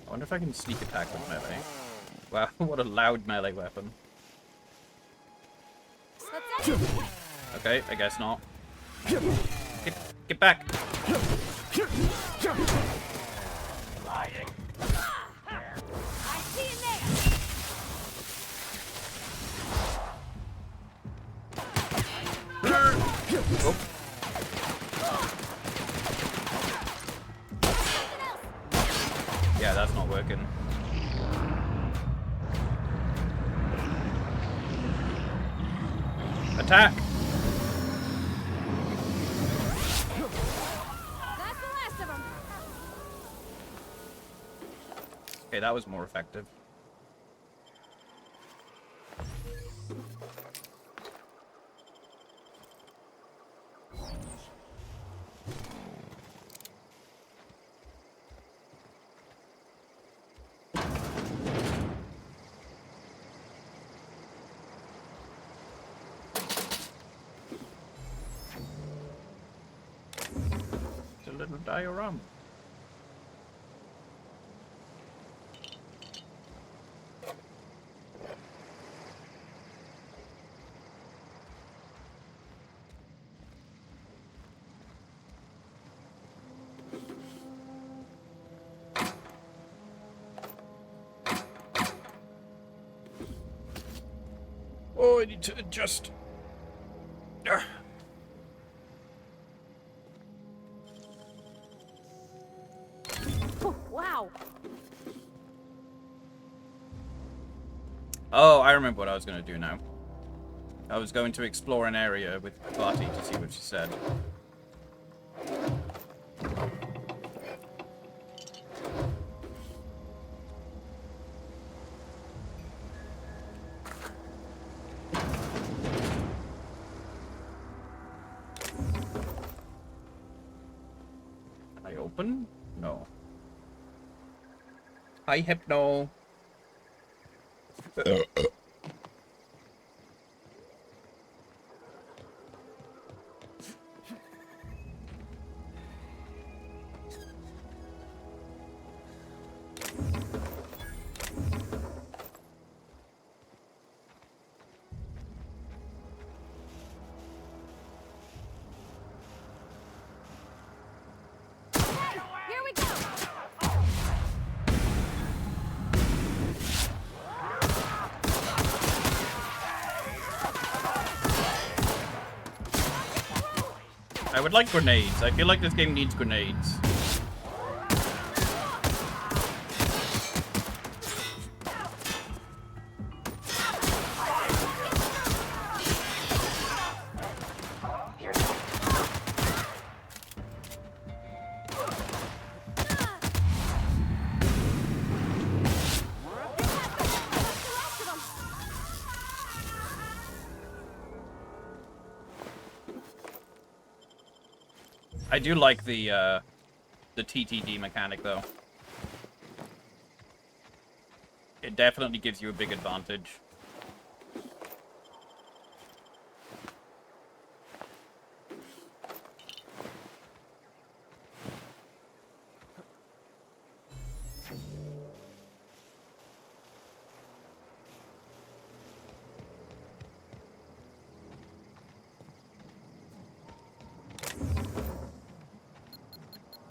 Speaker 1: I wonder if I can sneak attack with melee. Wow, what a loud melee weapon. Okay, I guess not. Get back! Lying. Oh. Yeah, that's not working. Attack!
Speaker 2: That's the last of them.
Speaker 1: Okay, that was more effective. a little diorama. Oh, I need to adjust. Ah.
Speaker 2: Oh, wow.
Speaker 1: Oh, I remember what I was going to do now. I was going to explore an area with Barty to see what she said. Can I open? No. Hi, Hypno.
Speaker 2: Here we go.
Speaker 1: I would like grenades. I feel like this game needs grenades. I do like the TTD mechanic, though. It definitely gives you a big advantage.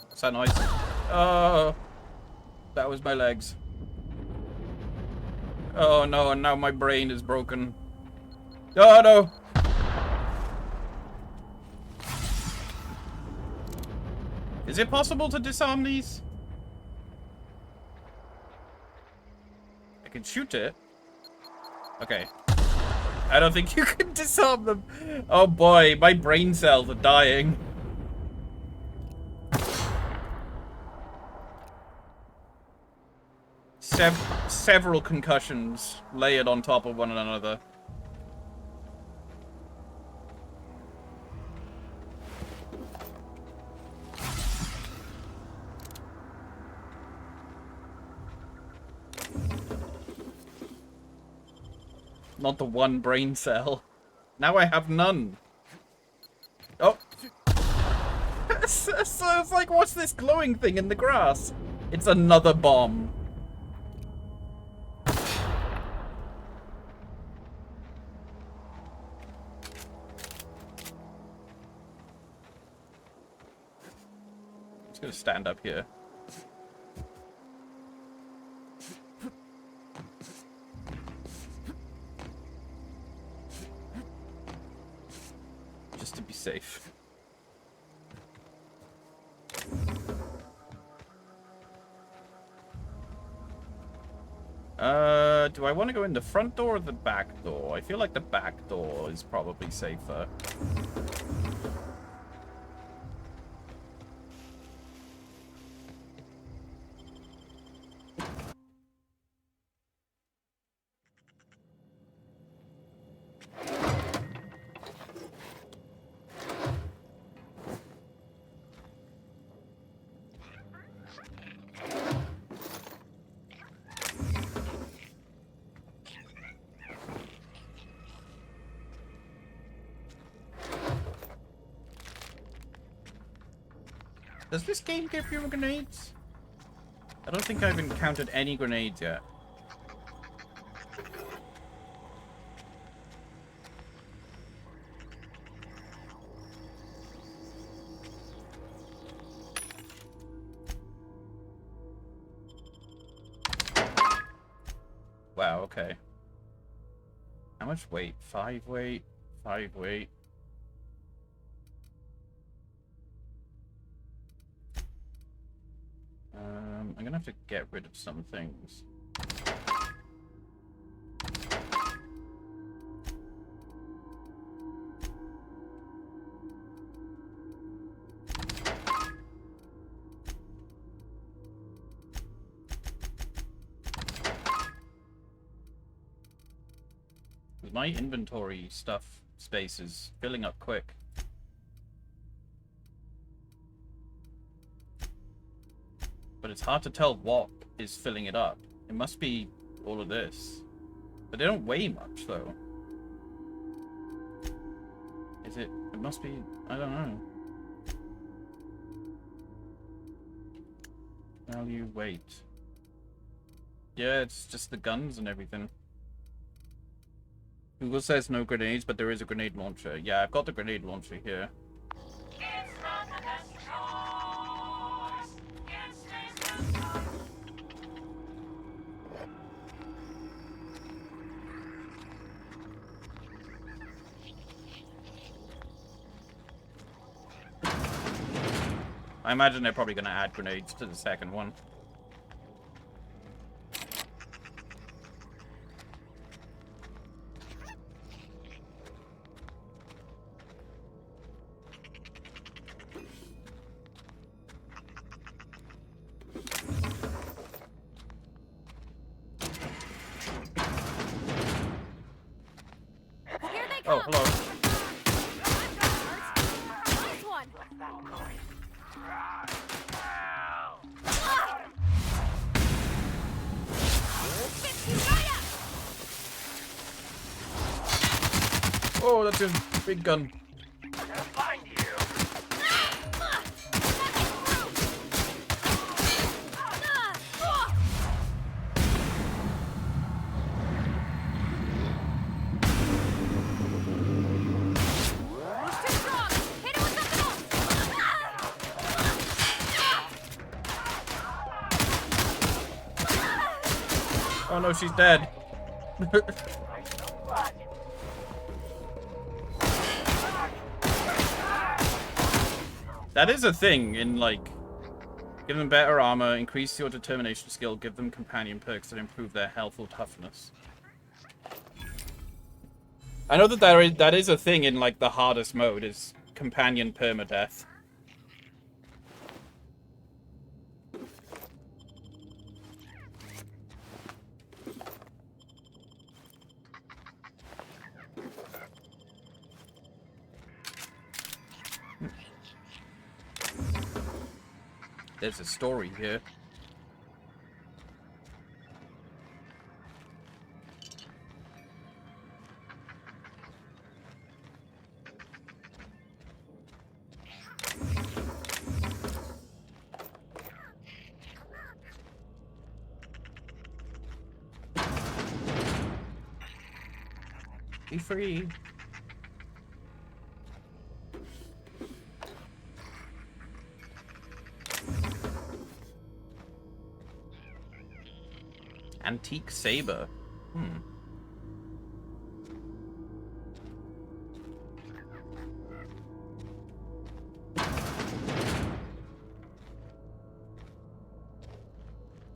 Speaker 1: What's that noise? Oh, that was my legs. Oh no, and now my brain is broken. Oh no! Is it possible to disarm these? I can shoot it. Okay. I don't think you can disarm them. Oh boy, my brain cells are dying. Several concussions layered on top of one another. Not the one brain cell. Now I have none. Oh. So it's like, what's this glowing thing in the grass? It's another bomb. I'm just gonna stand up here. Just to be safe. Do I want to go in the front door or the back door? I feel like the back door is probably safer. Does this game give you grenades? I don't think I've encountered any grenades yet. Wow, okay. How much weight? 5 weight? 5 weight? I'm gonna have to get rid of some things. My inventory stuff space is filling up quick. But it's hard to tell what is filling it up. It must be all of this. But they don't weigh much, though. Is it? It must be... I don't know. Value, weight. Yeah, it's just the guns and everything. Google says no grenades, but there is a grenade launcher. Yeah, I've got the grenade launcher here. I imagine they're probably going to add grenades to the second one. Oh, hello.
Speaker 2: Nice one.
Speaker 1: Oh, that's a big gun. Oh no, she's dead. That is a thing in, like, give them better armor, increase your determination skill, give them companion perks that improve their health or toughness. I know that that is a thing in, like, the hardest mode, is companion permadeath. There's a story here. Be free. Antique saber.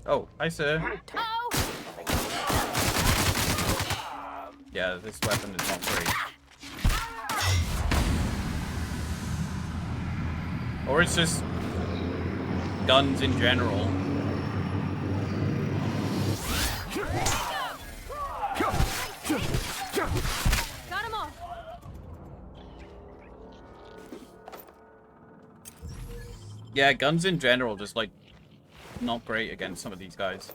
Speaker 1: Oh, hi, sir. Yeah, this weapon is not great. Or it's just guns in general.
Speaker 2: Got 'em all.
Speaker 1: Yeah, guns in general just, like, not great against some of these guys.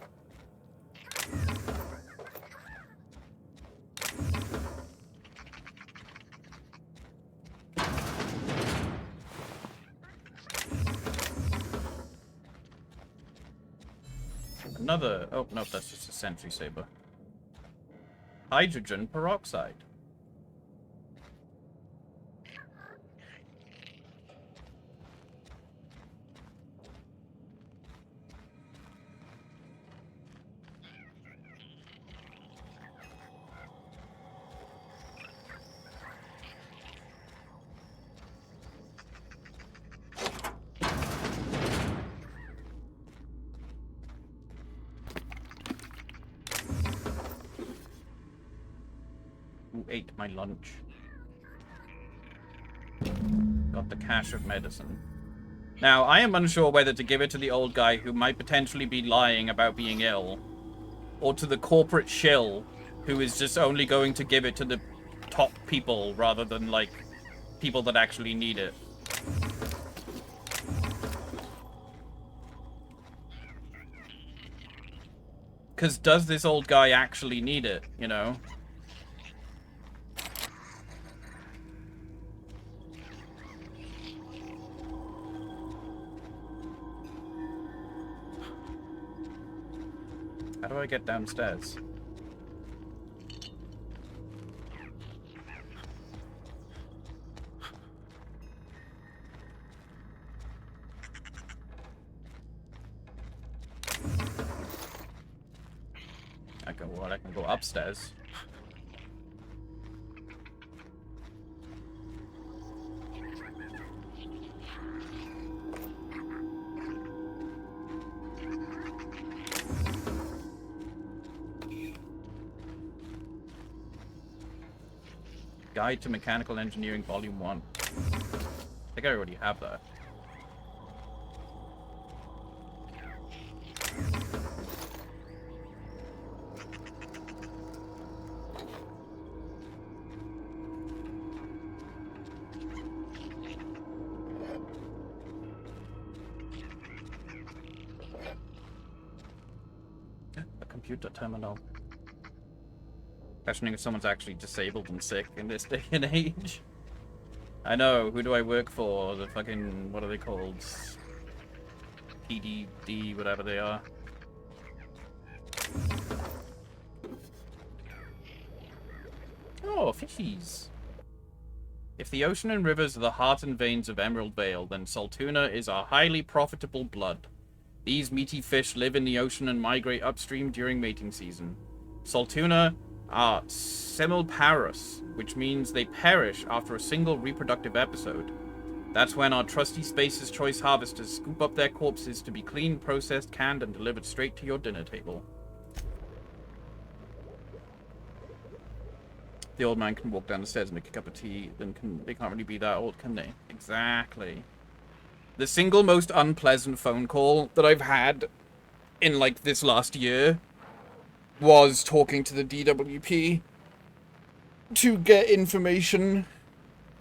Speaker 1: Another... Oh, no, that's just a sentry saber. Hydrogen peroxide. Who ate my lunch? Got the cache of medicine. Now, I am unsure whether to give it to the old guy who might potentially be lying about being ill, or to the corporate shill who is just only going to give it to the top people rather than, like, people that actually need it. Because does this old guy actually need it, you know? How do I get downstairs? I can go upstairs. Guide to Mechanical Engineering Volume 1. I think I already have that. A computer terminal. Questioning if someone's actually disabled and sick in this day and age. I know, who do I work for? The fucking, what are they called? PDD, whatever they are. Oh, fishies. If the ocean and rivers are the heart and veins of Emerald Vale, then Saltuna is a highly profitable blood. These meaty fish live in the ocean and migrate upstream during mating season. Saltuna are simulparous, which means they perish after a single reproductive episode. That's when our trusty Space's Choice harvesters scoop up their corpses to be cleaned, processed, canned, and delivered straight to your dinner table. The old man can walk down the stairs and make a cup of tea, then they can't really be that old, can they? Exactly. The single most unpleasant phone call that I've had in, like, this last year was talking to the DWP to get information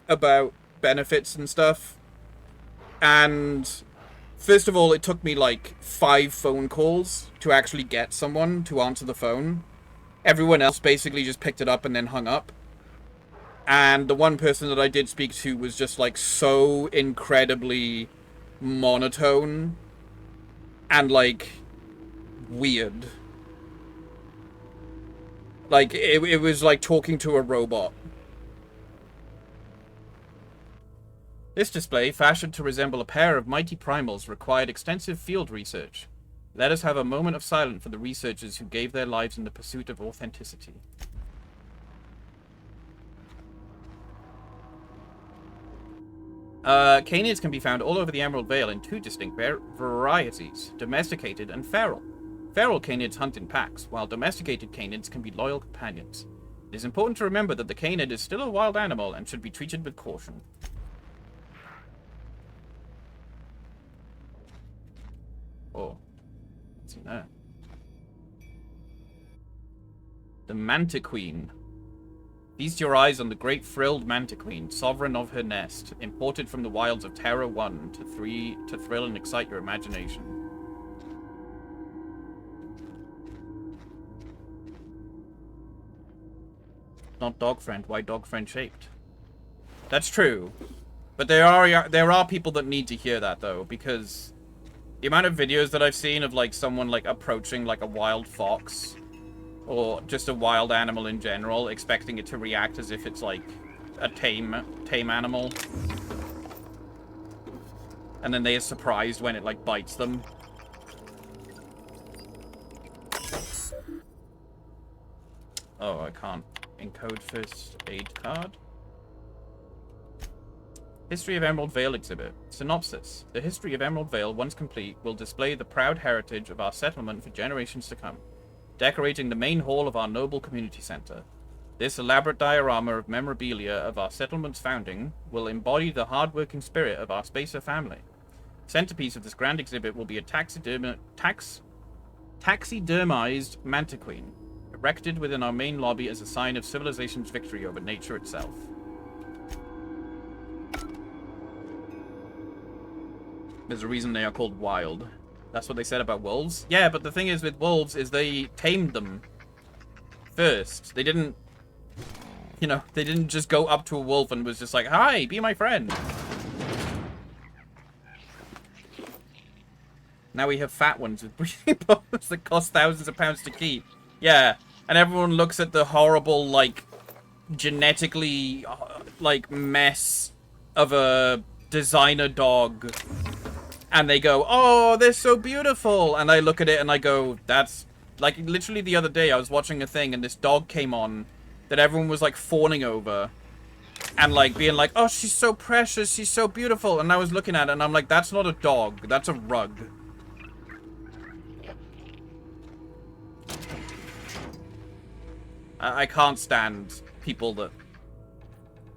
Speaker 1: about benefits and stuff. And first of all, it took me like 5 phone calls to actually get someone to answer the phone. Everyone else basically just picked it up and then hung up. And the one person that I did speak to was just like so incredibly monotone and like weird. Like, it was like talking to a robot. This display, fashioned to resemble a pair of mighty primals, required extensive field research. Let us have a moment of silence for the researchers who gave their lives in the pursuit of authenticity. Canids can be found all over the Emerald Vale in 2 distinct varieties, domesticated and feral. Feral canids hunt in packs, while domesticated canids can be loyal companions. It is important to remember that the canid is still a wild animal and should be treated with caution. Oh. What's in there? The Mantiqueen. Feast your eyes on the great frilled Mantiqueen, sovereign of her nest, imported from the wilds of Terra 1 to thrill and excite your imagination. Not dog friend. Why dog friend shaped? That's true, but there are people that need to hear that though, because The amount of videos that I've seen of like someone like approaching like a wild fox or just a wild animal in general, expecting it to react as if it's like a tame animal. And then they are surprised when it like bites them. Oh, I can't encode first aid card. History of Emerald Vale exhibit. Synopsis. The history of Emerald Vale, once complete, will display the proud heritage of our settlement for generations to come, decorating the main hall of our noble community center. This elaborate diorama of memorabilia of our settlement's founding will embody the hard-working spirit of our Spacer family. Centerpiece of this grand exhibit will be a taxidermized mantiquine, erected within our main lobby as a sign of civilization's victory over nature itself. There's a reason they are called wild. That's what they said about wolves. Yeah, but the thing is with wolves is they tamed them first. They didn't, you know, they didn't just go up to a wolf and was just like, hi, be my friend. Now we have fat ones with breathing bones that cost thousands of pounds to keep. Yeah, and everyone looks at the horrible, like, genetically, like, mess of a designer dog. And they go, oh, they're so beautiful. And I look at it and I go, that's... Like, literally the other day I was watching a thing and this dog came on that everyone was, like, fawning over. And, like, being like, oh, she's so precious, she's so beautiful. And I was looking at it and I'm like, that's not a dog, that's a rug. I can't stand people that,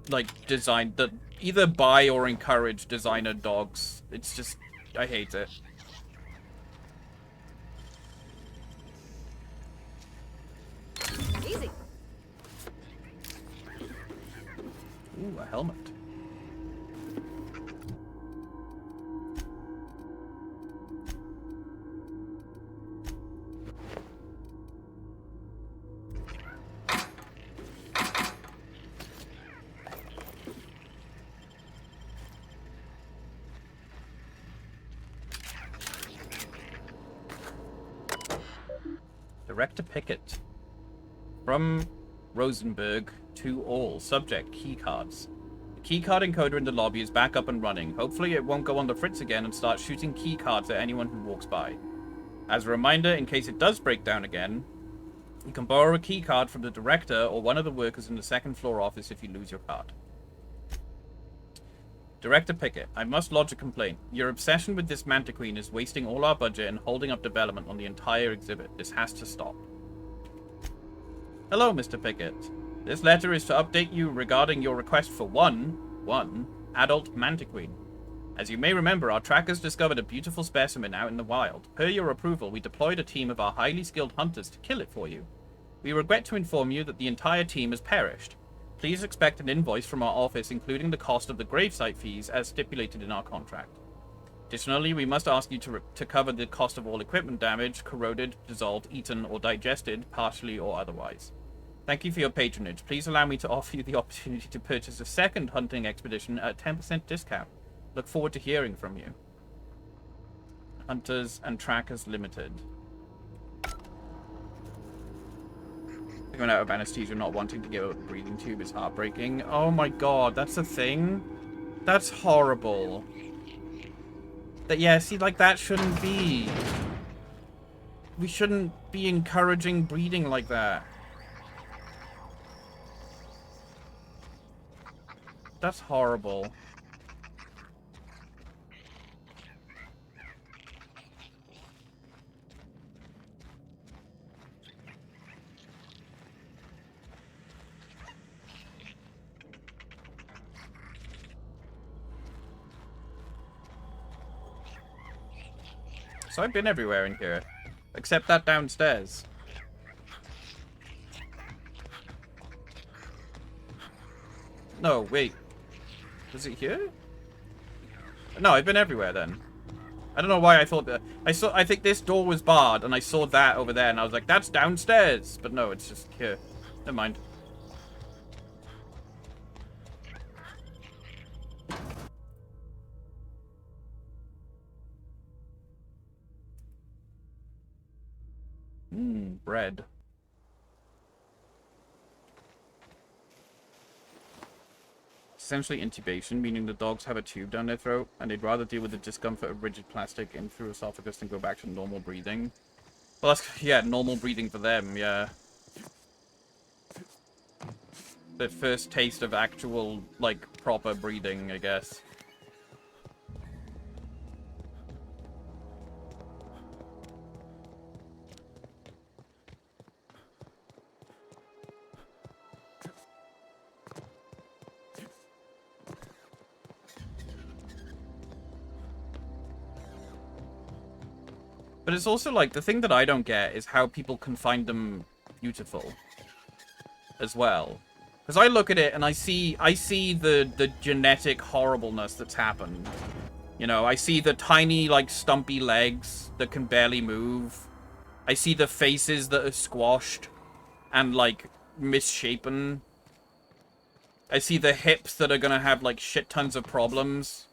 Speaker 1: like, that either buy or encourage designer dogs. It's just... I hate it.
Speaker 2: Easy.
Speaker 1: Ooh, a helmet. Director Pickett. From Rosenberg to all. Subject, keycards. The keycard encoder in the lobby is back up and running. Hopefully it won't go on the fritz again and start shooting keycards at anyone who walks by. As a reminder, in case it does break down again, you can borrow a keycard from the director or one of the workers in the second floor office if you lose your card. Director Pickett, I must lodge a complaint. Your obsession with this mantiquine is wasting all our budget and holding up development on the entire exhibit. This has to stop. Hello, Mr. Pickett. This letter is to update you regarding your request for one adult mantiquine. As you may remember, our trackers discovered a beautiful specimen out in the wild. Per your approval, we deployed a team of our highly skilled hunters to kill it for you. We regret to inform you that the entire team has perished. Please expect an invoice from our office including the cost of the gravesite fees as stipulated in our contract. Additionally, we must ask you to cover the cost of all equipment damaged, corroded, dissolved, eaten, or digested, partially or otherwise. Thank you for your patronage. Please allow me to offer you the opportunity to purchase a second hunting expedition at a 10% discount. Look forward to hearing from you. Hunters and Trackers Limited. Going out of anesthesia, not wanting to give up a breathing tube is heartbreaking. Oh my god, that's a thing? That's horrible. That, yeah, see, like, that shouldn't be. We shouldn't be encouraging breeding like that. That's horrible. So I've been everywhere in here, except that downstairs. No, wait. Was it here? No, I've been everywhere then. I don't know why I thought that. I think this door was barred, and I saw that over there, and I was like, that's downstairs. But no, it's just here. Never mind. Bread. Essentially intubation, meaning the dogs have a tube down their throat, and they'd rather deal with the discomfort of rigid plastic in through esophagus than go back to normal breathing. Well, that's, yeah, normal breathing for them, yeah. The first taste of actual, like, proper breathing, I guess. But it's also, like, the thing that I don't get is how people can find them beautiful as well. Because I look at it and I see the genetic horribleness that's happened. You know, I see the tiny, like, stumpy legs that can barely move. I see the faces that are squashed and, like, misshapen. I see the hips that are gonna have, like, shit tons of problems.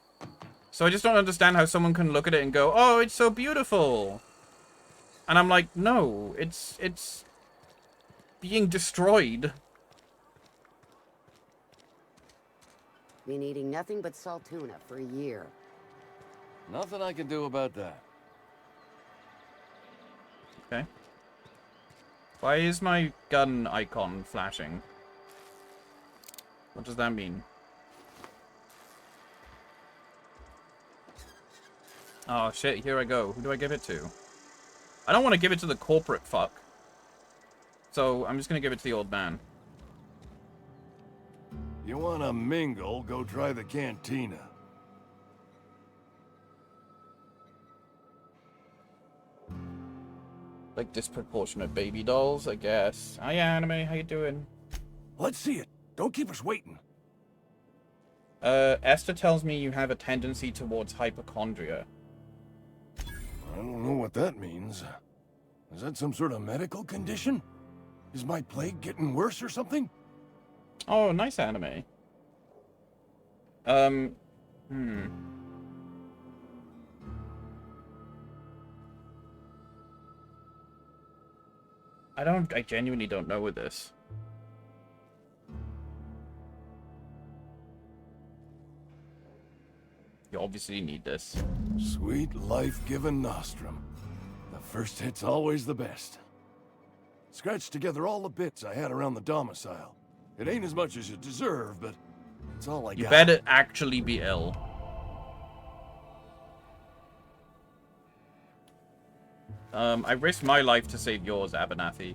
Speaker 1: So I just don't understand how someone can look at it and go, oh, it's so beautiful. And I'm like, no, it's being destroyed.
Speaker 7: Been eating nothing but salt tuna for a year.
Speaker 8: Nothing I can do about that.
Speaker 1: Okay. Why is my gun icon flashing? What does that mean? Oh shit, here I go. Who do I give it to? I don't want to give it to the corporate fuck. So I'm just gonna give it to the old man.
Speaker 8: You wanna mingle, go try the cantina.
Speaker 1: Like disproportionate baby dolls, I guess. Hi, Anime. How you doing?
Speaker 4: Let's see it. Don't keep us waiting.
Speaker 1: Esther tells me you have a tendency towards hypochondria.
Speaker 8: I don't know what that means. Is that some sort of medical condition? Is my plague getting worse or something?
Speaker 1: Oh, nice anime. I genuinely don't know with this. You obviously need this.
Speaker 8: Sweet life-giving nostrum. The first hit's always the best. Scratched together all the bits I had around the domicile. It ain't as much as you deserve, but it's all I got.
Speaker 1: You better actually be ill. I risked my life to save yours, Abernathy.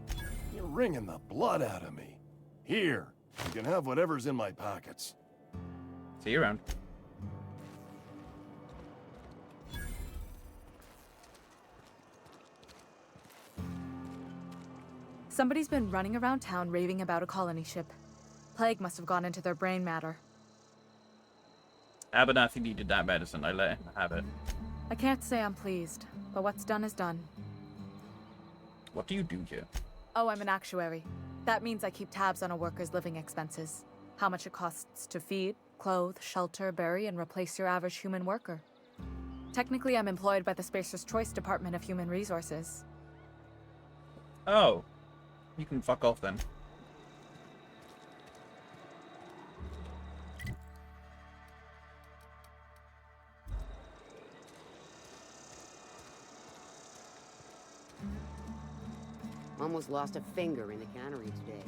Speaker 8: You're wringing the blood out of me. Here, you can have whatever's in my pockets.
Speaker 1: See you around.
Speaker 6: Somebody's been running around town raving about a colony ship. Plague must have gone into their brain matter.
Speaker 1: Abernathy needed that medicine. I let him have it.
Speaker 6: I can't say I'm pleased, but what's done is done.
Speaker 1: What do you do here?
Speaker 6: Oh, I'm an actuary. That means I keep tabs on a worker's living expenses. How much it costs to feed, clothe, shelter, bury, and replace your average human worker. Technically, I'm employed by the Spacer's Choice Department of Human Resources.
Speaker 1: Oh. You can fuck off then.
Speaker 7: Almost lost a finger in the cannery today.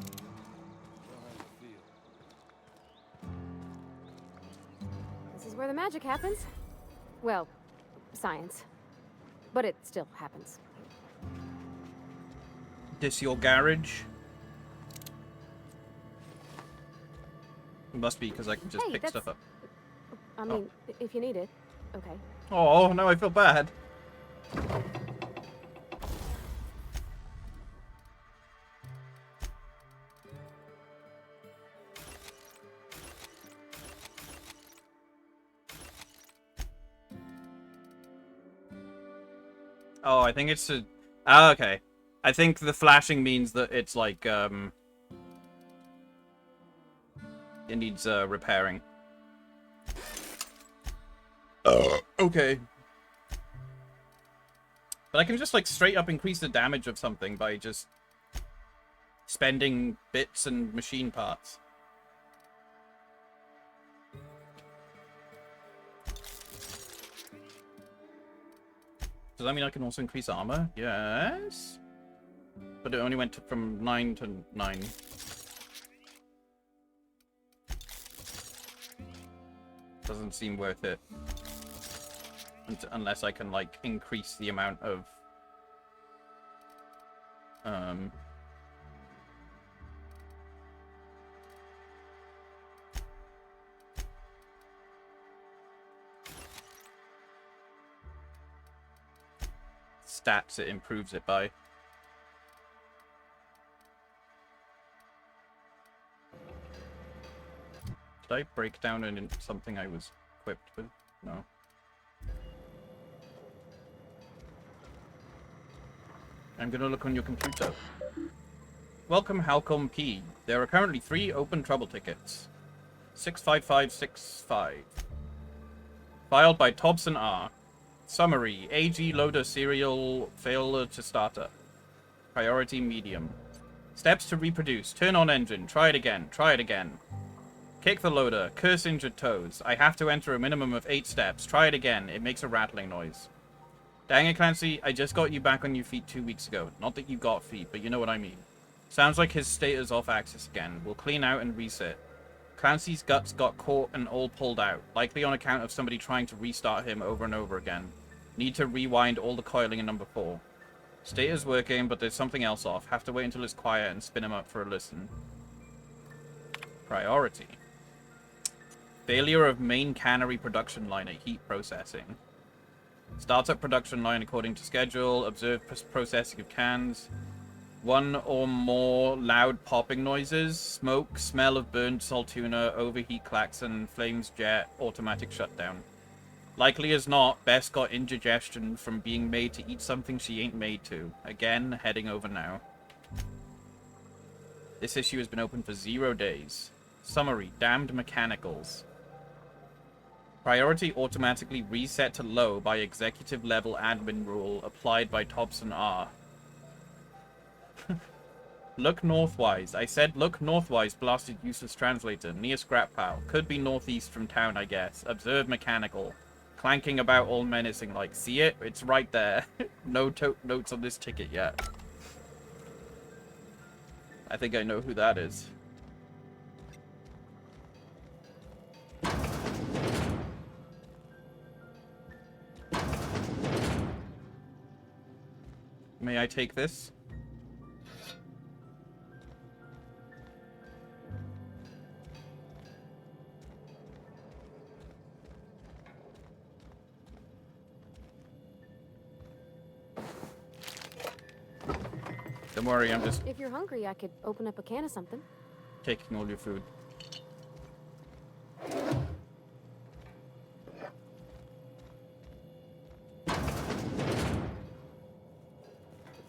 Speaker 2: This is where the magic happens. Well, science. But it still happens.
Speaker 1: This your garage? It must be because I can just
Speaker 2: Hey,
Speaker 1: pick
Speaker 2: that's-
Speaker 1: stuff up.
Speaker 2: I mean, if you need it. Okay.
Speaker 1: Oh, now I feel bad. Oh, I think it's a... Ah, okay. I think the flashing means that it's like, it needs, repairing. Okay. But I can just, like, straight up increase the damage of something by just spending bits and machine parts. Does that mean I can also increase armor? Yes. But it only went from 9 to 9. Doesn't seem worth it. Unless I can, like, increase the amount of... stats it improves it by. Did I break down in something I was equipped with? No. I'm gonna look on your computer. Welcome, Halcom P. There are currently 3 open trouble tickets. 65565. Filed by Tobson R. Summary: AG loader serial failure to starter. Priority medium. Steps to reproduce. Turn on engine. Try it again. Try it again. Kick the loader. Curse injured toes. I have to enter a minimum of 8 steps. Try it again. It makes a rattling noise. Dang it, Clancy. I just got you back on your feet 2 weeks ago. Not that you got feet, but you know what I mean. Sounds like his state is off axis again. We'll clean out and reset. Clancy's guts got caught and all pulled out. Likely on account of somebody trying to restart him over and over again. Need to rewind all the coiling in number 4. State is working, but there's something else off. Have to wait until it's quiet and spin him up for a listen. Priority. Failure of main cannery production line at heat processing. Starts up production line according to schedule. Observe processing of cans. 1 or more loud popping noises. Smoke, smell of burned salt tuna, overheat klaxon, flames jet, automatic shutdown. Likely as not, Bess got indigestion from being made to eat something she ain't made to. Again, heading over now. This issue has been open for 0 days. Summary: damned mechanicals. Priority automatically reset to low by executive level admin rule applied by Tobson R. Look northwise. I said look northwise, blasted useless translator. Near scrap pile. Could be northeast from town, I guess. Observe mechanical. Clanking about all menacing like. See it? It's right there. No notes on this ticket yet. I think I know who that is. May I take this? Don't worry, I'm just
Speaker 2: If you're hungry, I could open up a can of something.
Speaker 1: taking all your food.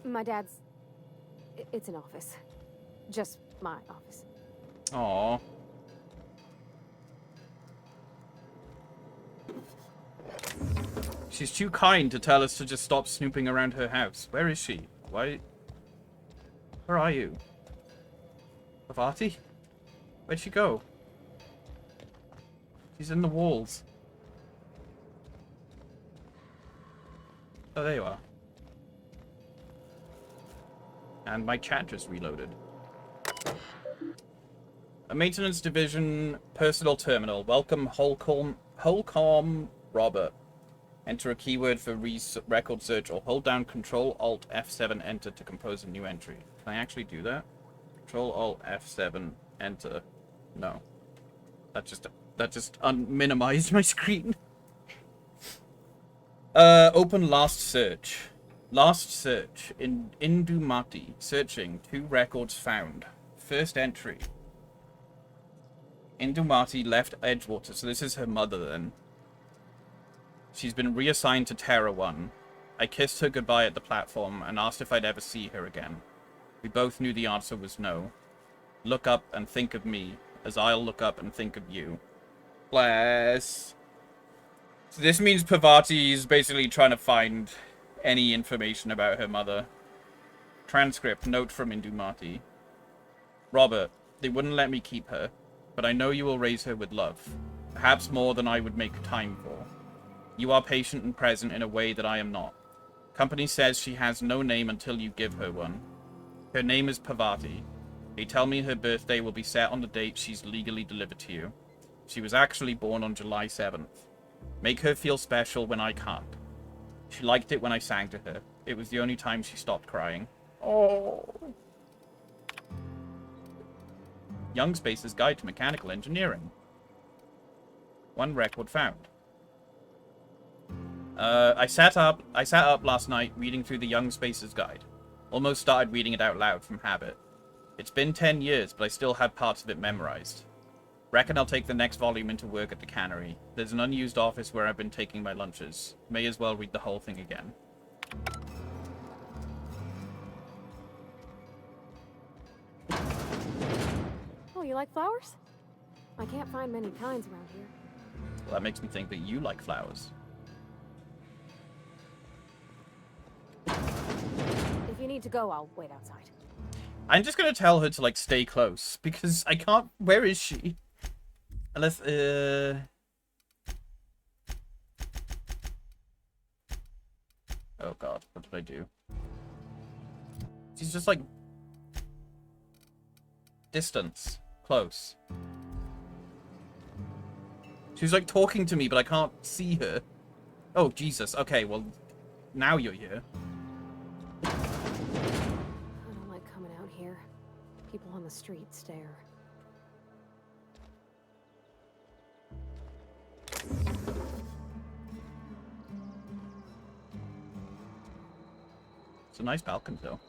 Speaker 2: My dad's... It's an office. Just my office.
Speaker 1: Aww. She's too kind to tell us to just stop snooping around her house. Where is she? Why? Where are you? Parvati? Where'd she go? She's in the walls. Oh, there you are. And my chat just reloaded. A maintenance division personal terminal. Welcome, Holcomb Robert. Enter a keyword for record search or hold down Control Alt F7 enter to compose a new entry. Can I actually do that? Control Alt F7 enter. No. That just minimized my screen. Open last search. Last search in Indumati. Searching. 2 records found. First entry. Indumati left Edgewater. So this is her mother then. She's been reassigned to Terra 1. I kissed her goodbye at the platform and asked if I'd ever see her again. We both knew the answer was no. Look up and think of me, as I'll look up and think of you. Bless. So this means Parvati is basically trying to find any information about her mother. Transcript, note from Indumati. Robert, they wouldn't let me keep her, but I know you will raise her with love. Perhaps more than I would make time for. You are patient and present in a way that I am not. Company says she has no name until you give her one. Her name is Parvati. They tell me her birthday will be set on the date she's legally delivered to you. She was actually born on July 7th. Make her feel special when I can't. She liked it when I sang to her. It was the only time she stopped crying. Oh. Young Space's Guide to Mechanical Engineering. One record found. I sat up last night reading through the Young Space's Guide. Almost started reading it out loud from habit. It's been 10 years, but I still have parts of it memorized. Reckon I'll take the next volume into work at the cannery. There's an unused office where I've been taking my lunches. May as well read the whole thing again.
Speaker 2: Oh, you like flowers? I can't find many kinds around here.
Speaker 1: Well, that makes me think that you like flowers.
Speaker 2: If you need to go, I'll wait outside.
Speaker 1: I'm just gonna tell her to, like, stay close, because I can't... Where is she? Unless, Oh god, what did I do? She's just, like... Distance. Close. She's, like, talking to me, but I can't see her. Oh, Jesus. Okay, well, now you're here.
Speaker 2: I don't like coming out here. People on the street stare.
Speaker 1: It's a nice balcony, though.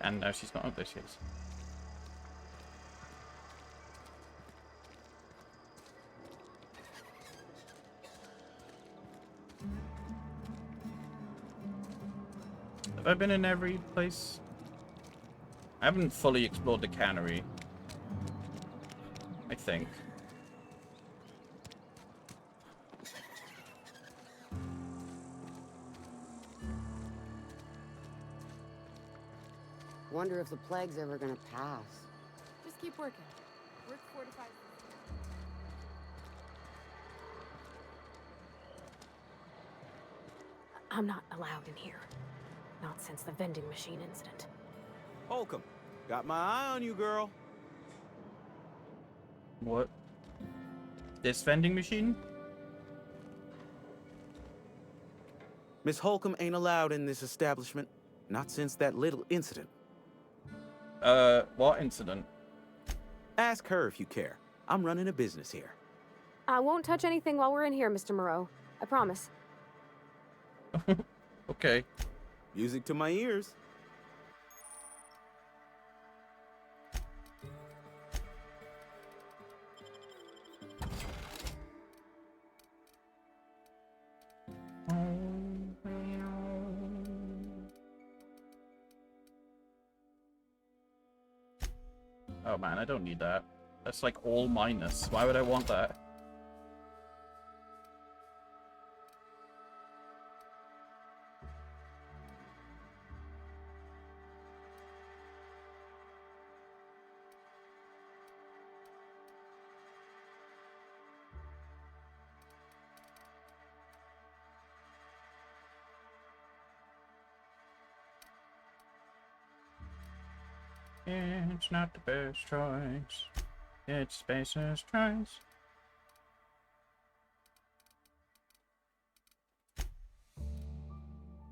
Speaker 1: And no, she's not. Oh, there she is. Have I been in every place? I haven't fully explored the cannery. I think.
Speaker 7: Wonder if the plague's ever gonna pass.
Speaker 2: Just keep working. Work 4 to 5. I'm not allowed in here. Not since the vending machine incident.
Speaker 9: Holcomb, got my eye on you, girl.
Speaker 1: What? This vending machine?
Speaker 9: Miss Holcomb ain't allowed in this establishment. Not since that little incident.
Speaker 1: What incident?
Speaker 9: Ask her if you care. I'm running a business here.
Speaker 2: I won't touch anything while we're in here, Mr. Moreau. I promise.
Speaker 1: Okay.
Speaker 9: Music to my ears.
Speaker 1: Oh man, I don't need that. That's like all minus. Why would I want that? It's not the best choice. It's Spacer's choice.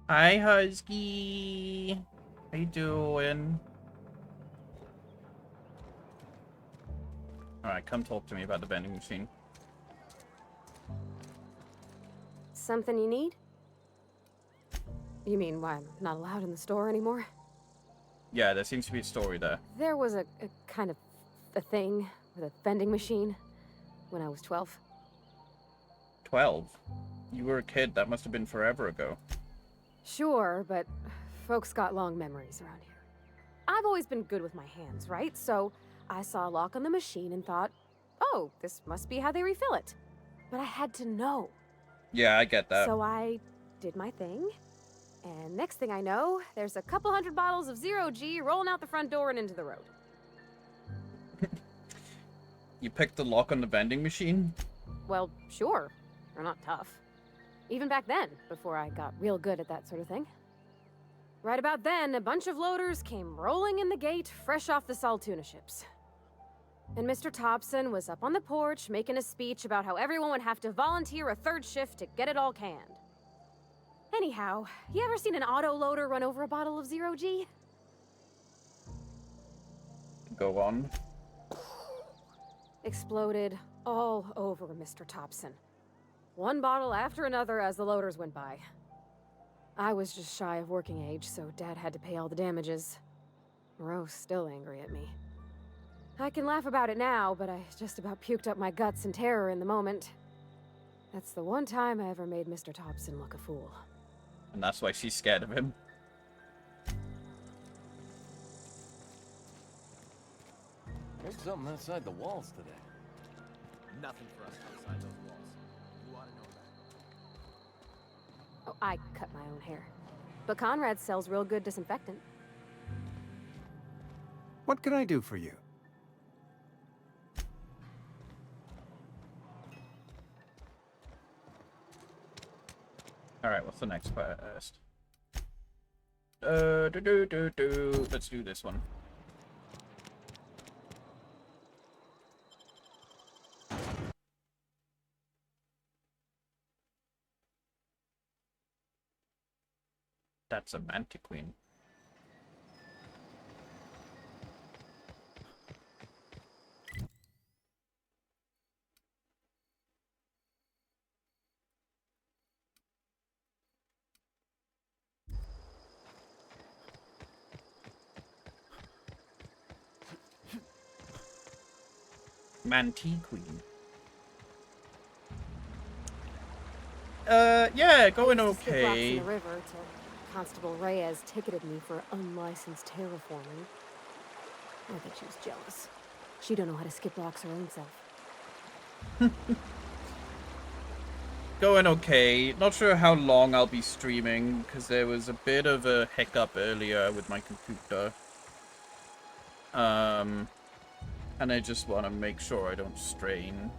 Speaker 1: Hi, Husky. How you doing? Alright, come talk to me about the vending machine.
Speaker 2: Something you need? You mean why I'm not allowed in the store anymore?
Speaker 1: Yeah, there seems to be a story there.
Speaker 2: There was a kind of a thing with a vending machine when I was 12.
Speaker 1: 12? You were a kid. That must have been forever ago.
Speaker 2: Sure, but folks got long memories around here. I've always been good with my hands, right? So I saw a lock on the machine and thought, oh, this must be how they refill it. But I had to know.
Speaker 1: Yeah, I get that.
Speaker 2: So I did my thing. And next thing I know, there's a couple hundred bottles of Zero G rolling out the front door and into the road.
Speaker 1: You picked the lock on the vending machine?
Speaker 2: Well, sure. They're not tough. Even back then, before I got real good at that sort of thing. Right about then, a bunch of loaders came rolling in the gate, fresh off the Saltuna ships. And Mr. Thompson was up on the porch making a speech about how everyone would have to volunteer a third shift to get it all canned. Anyhow, you ever seen an auto loader run over a bottle of Zero G?
Speaker 1: Go on.
Speaker 2: Exploded all over Mr. Thompson. One bottle after another as the loaders went by. I was just shy of working age, so Dad had to pay all the damages. Moreau's still angry at me. I can laugh about it now, but I just about puked up my guts in terror in the moment. That's the one time I ever made Mr. Thompson look a fool.
Speaker 1: And that's why she's scared of him.
Speaker 8: There's something outside the walls today.
Speaker 10: Nothing for us outside those walls. You ought to know that.
Speaker 2: Oh, I cut my own hair. But Conrad sells real good disinfectant.
Speaker 4: What can I do for you?
Speaker 1: Alright, what's the next quest? Let's do this one. That's a Mantiqueen. Mantiqueen. Yeah, going
Speaker 2: I used to skip rocks
Speaker 1: okay.
Speaker 2: in the river till Constable Reyes ticketed me for unlicensed terraforming. I think she was jealous. She don't know how to skip rocks her own self.
Speaker 1: Going okay. Not sure how long I'll be streaming, because there was a bit of a hiccup earlier with my computer. And I just want to make sure I don't strain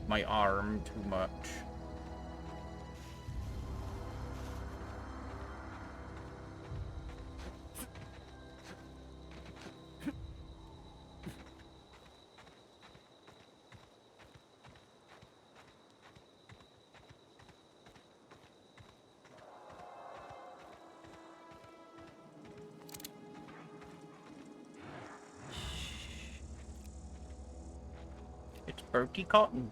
Speaker 1: my arm too much. It's Berkey Cotton.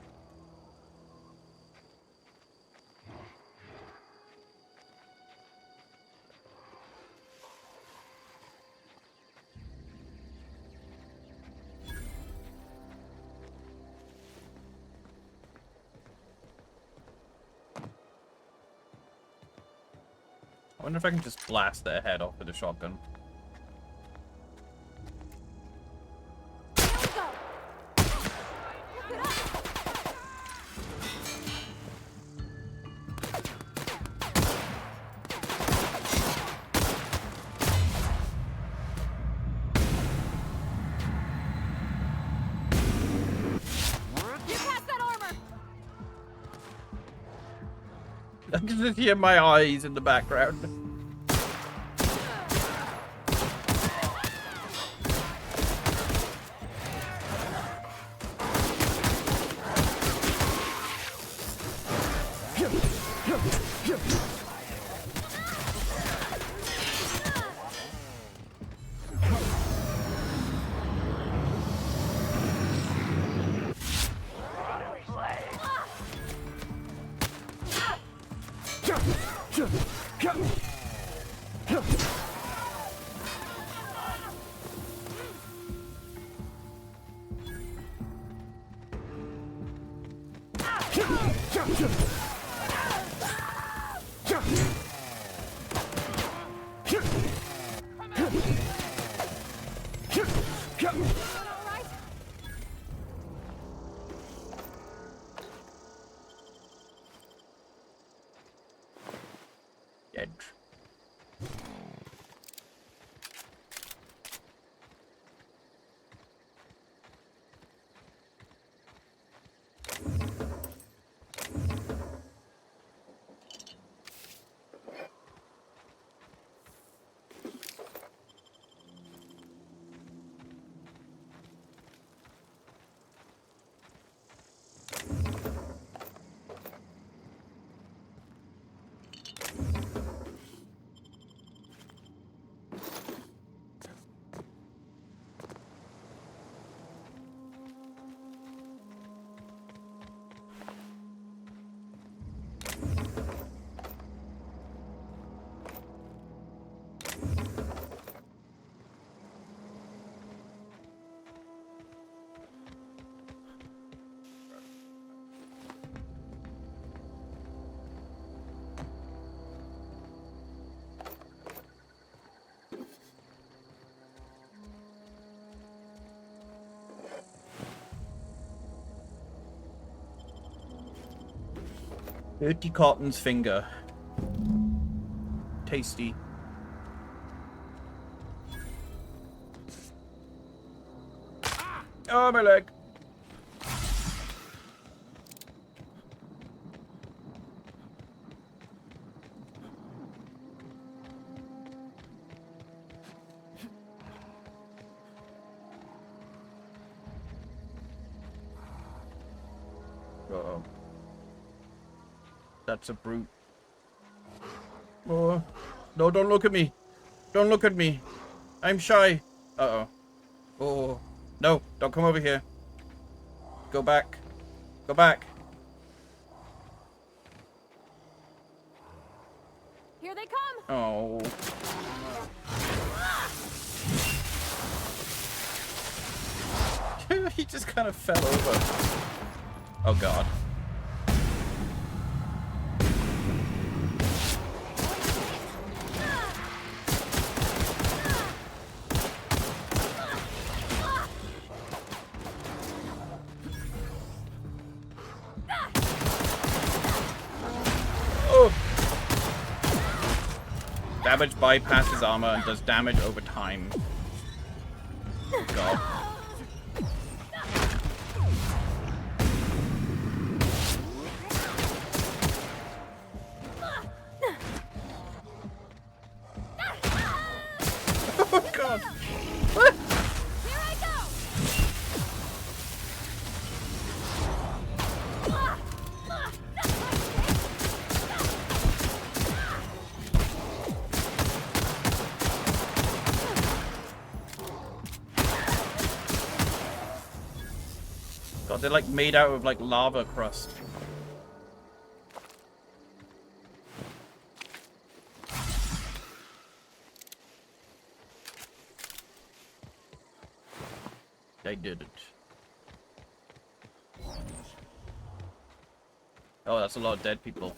Speaker 1: I wonder if I can just blast their head off with a shotgun. I can just hear my eyes in the background. Dirty Cotton's finger. Tasty. Oh, my leg. Uh-oh. That's a brute. Oh, no, don't look at me. Don't look at me. I'm shy. Uh-oh. Oh, no, don't come over here. Go back. Go back.
Speaker 2: Here they come!
Speaker 1: Oh. He just kind of fell over. Oh, God. Damage bypasses armor and does damage over time. Oh, God. Oh, God. What?
Speaker 2: Here I go!
Speaker 1: God, they're like made out of like lava crust. They did it. Oh, that's a lot of dead people.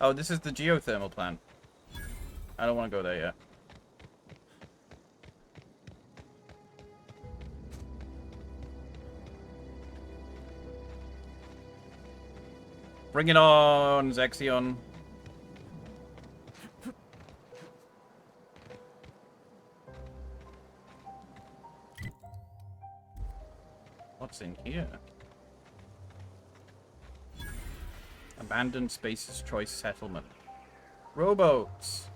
Speaker 1: Oh, this is the geothermal plant. I don't want to go there yet. Bring it on, Zexion. What's in here? Abandoned Spaces Choice Settlement. Rowboats.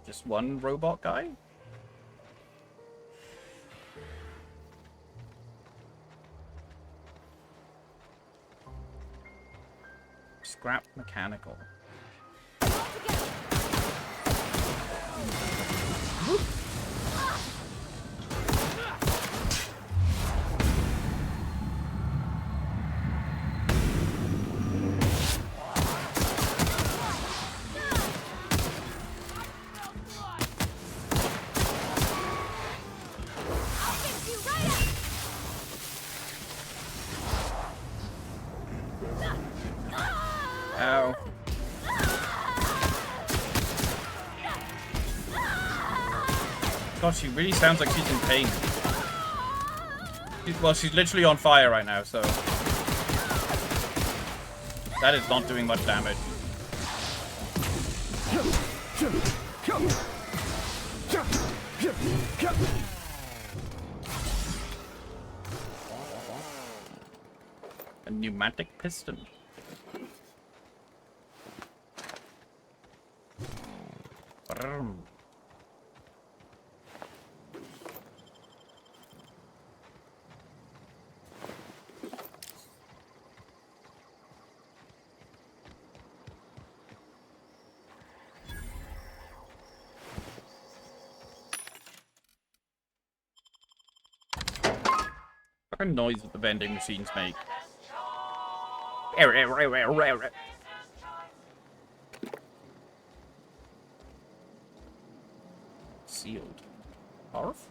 Speaker 1: Just one robot guy? Scrap mechanical. God, she really sounds like she's in pain. Well, she's literally on fire right now, so... That is not doing much damage. A pneumatic piston. Brum. What kind of noise that the vending machines make? Sealed. Arf?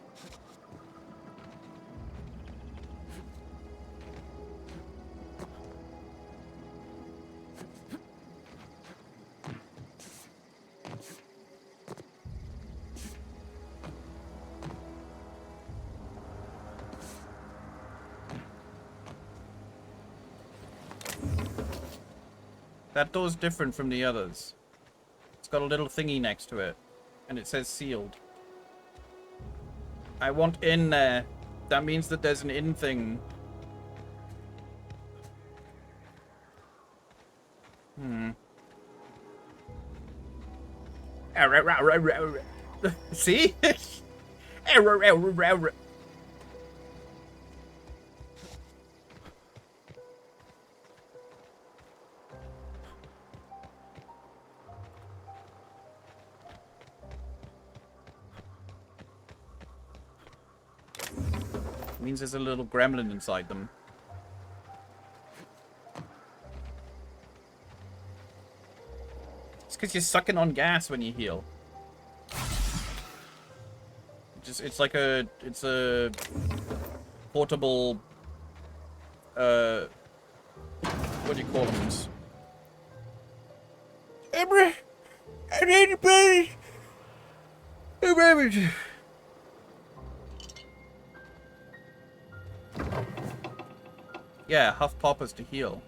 Speaker 1: That door's different from the others. It's got a little thingy next to it. And it says sealed. I want in there. That means that there's an in thing. See? Means there's a little gremlin inside them. It's because you're sucking on gas when you heal. It's like a portable what do you call them? Yeah, huff poppers to heal.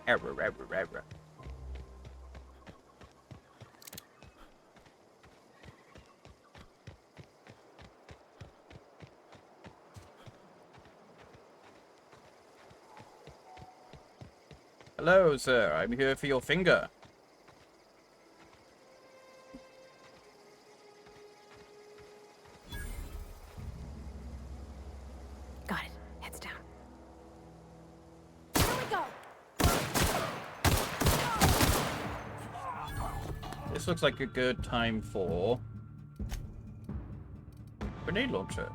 Speaker 1: Error. Hello, sir. I'm here for your finger.
Speaker 2: Got it. Heads down. Here we go.
Speaker 1: This looks like a good time for grenade launcher.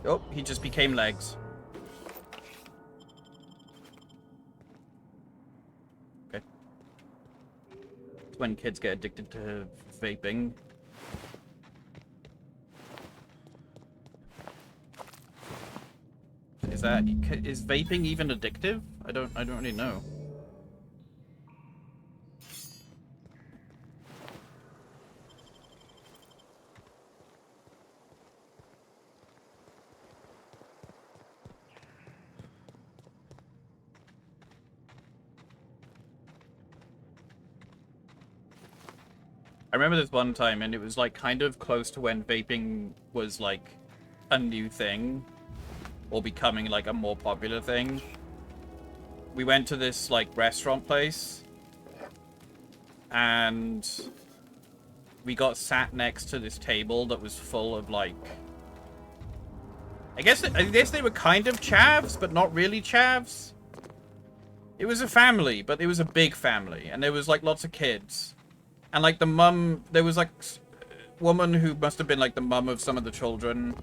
Speaker 1: Oh, he just became legs. Okay. It's when kids get addicted to vaping. Is vaping even addictive? I don't really know. I remember this one time, and it was like kind of close to when vaping was like a new thing, or becoming like a more popular thing. We went to this like restaurant place, and we got sat next to this table that was full of like, I guess they were kind of chavs, but not really chavs. It was a family, but it was a big family, and there was like lots of kids. And like the mum, there was like a woman who must have been like the mum of some of the children.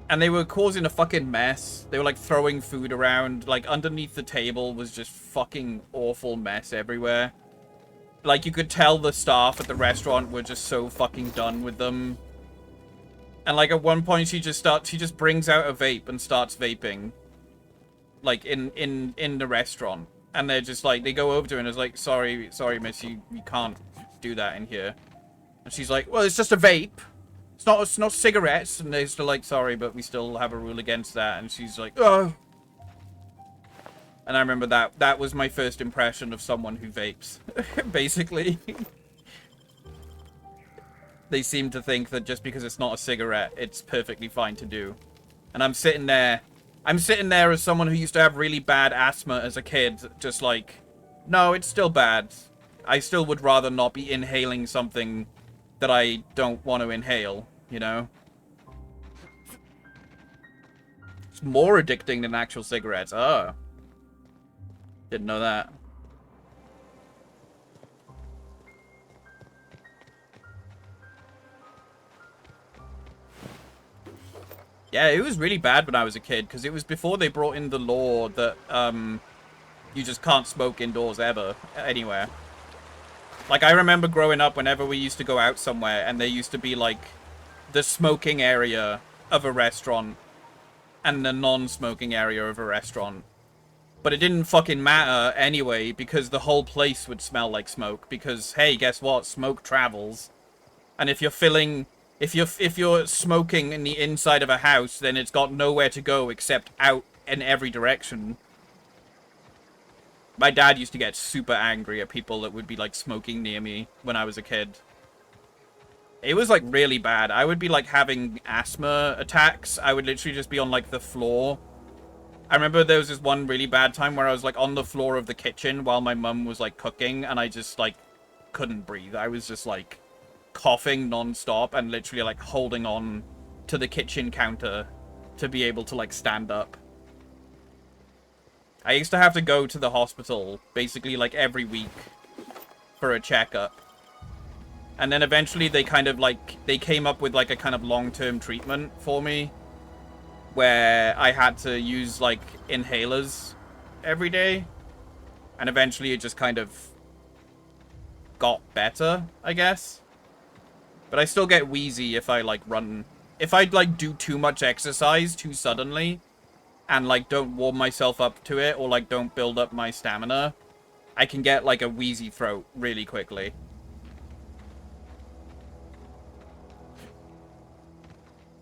Speaker 1: And they were causing a fucking mess. They were like throwing food around. Like underneath the table was just fucking awful mess everywhere. Like you could tell the staff at the restaurant were just so fucking done with them. And like at one point she just brings out a vape and starts vaping. Like in the restaurant. And they're just like, they go over to her and it's like, sorry miss, you can't do that in here. And she's like, well, it's just a vape. It's not cigarettes. And they're still like, sorry, but we still have a rule against that. And she's like, oh. And I remember that was my first impression of someone who vapes. Basically. They seem to think that just because it's not a cigarette, it's perfectly fine to do. And I'm sitting there as someone who used to have really bad asthma as a kid, just like, no, it's still bad. I still would rather not be inhaling something that I don't want to inhale, you know? It's more addicting than actual cigarettes. Oh. Didn't know that. Yeah, it was really bad when I was a kid, because it was before they brought in the law that, you just can't smoke indoors ever, anywhere. Like, I remember growing up, whenever we used to go out somewhere, and there used to be, like, the smoking area of a restaurant, and the non-smoking area of a restaurant. But it didn't fucking matter anyway, because the whole place would smell like smoke, because, hey, guess what? Smoke travels. And if you're smoking in the inside of a house, then it's got nowhere to go except out in every direction. My dad used to get super angry at people that would be, like, smoking near me when I was a kid. It was, like, really bad. I would be, like, having asthma attacks. I would literally just be on, like, the floor. I remember there was this one really bad time where I was, like, on the floor of the kitchen while my mum was, like, cooking, and I just, like, couldn't breathe. I was just, like, coughing non-stop and literally, like, holding on to the kitchen counter to be able to, like, stand up. I used to have to go to the hospital basically like every week for a checkup. And then eventually they kind of like, they came up with like a kind of long-term treatment for me where I had to use like inhalers every day. And eventually it just kind of got better, I guess. But I still get wheezy if I like run, if I like do too much exercise too suddenly. And, like, don't warm myself up to it, or, like, don't build up my stamina, I can get, like, a wheezy throat really quickly.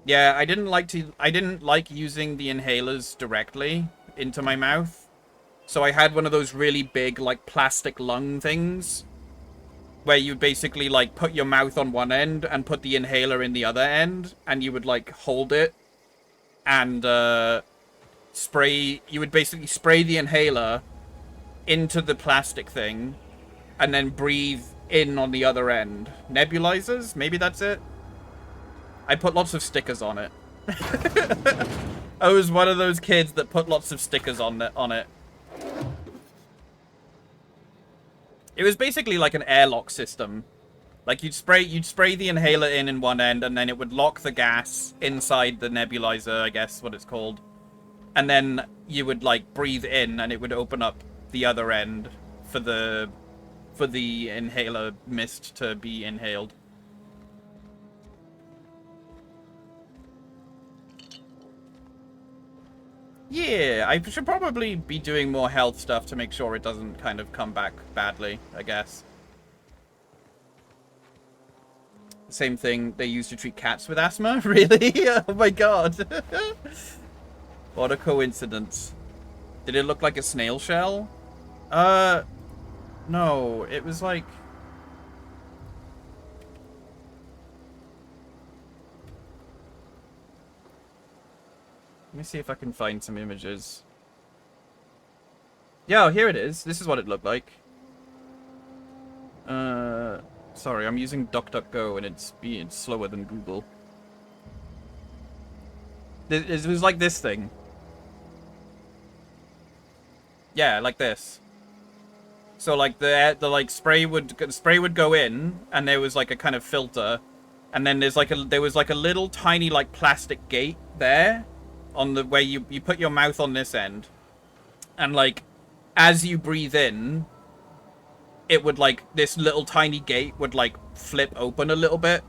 Speaker 1: Yeah, I didn't like using the inhalers directly into my mouth. So I had one of those really big, like, plastic lung things, where you basically, like, put your mouth on one end, and put the inhaler in the other end, and you would, like, hold it, and, you would basically spray the inhaler into the plastic thing and then breathe in on the other end. Nebulizers? Maybe that's it? I put lots of stickers on it. I was one of those kids that put lots of stickers on it. It was basically like an airlock system. Like you'd spray the inhaler in one end and then it would lock the gas inside the nebulizer, I guess what it's called. And then you would, like, breathe in, and it would open up the other end for the inhaler mist to be inhaled. Yeah, I should probably be doing more health stuff to make sure it doesn't kind of come back badly, I guess. Same thing they used to treat cats with asthma? Really? Oh my god. What a coincidence. Did it look like a snail shell? No. It was like... Let me see if I can find some images. Yeah, here it is. This is what it looked like. Sorry, I'm using DuckDuckGo and it's being slower than Google. It was like this thing. Yeah, like this. So like the like spray would go in, and there was like a kind of filter, and then there was like a little tiny like plastic gate there, on the where you put your mouth on this end, and like as you breathe in, it would like this little tiny gate would like flip open a little bit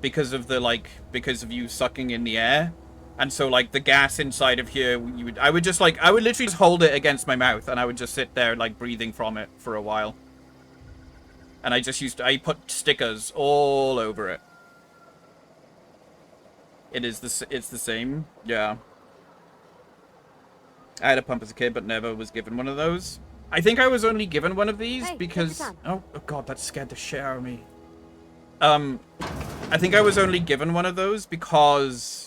Speaker 1: because of you sucking in the air. And so, like, the gas inside of here, I would literally just hold it against my mouth, and I would just sit there, like, breathing from it for a while. And I put stickers all over it. It's the same, yeah. I had a pump as a kid, but never was given one of those. I think I was only given one of these because... Oh god, that scared the shit out of me. I think I was only given one of those because...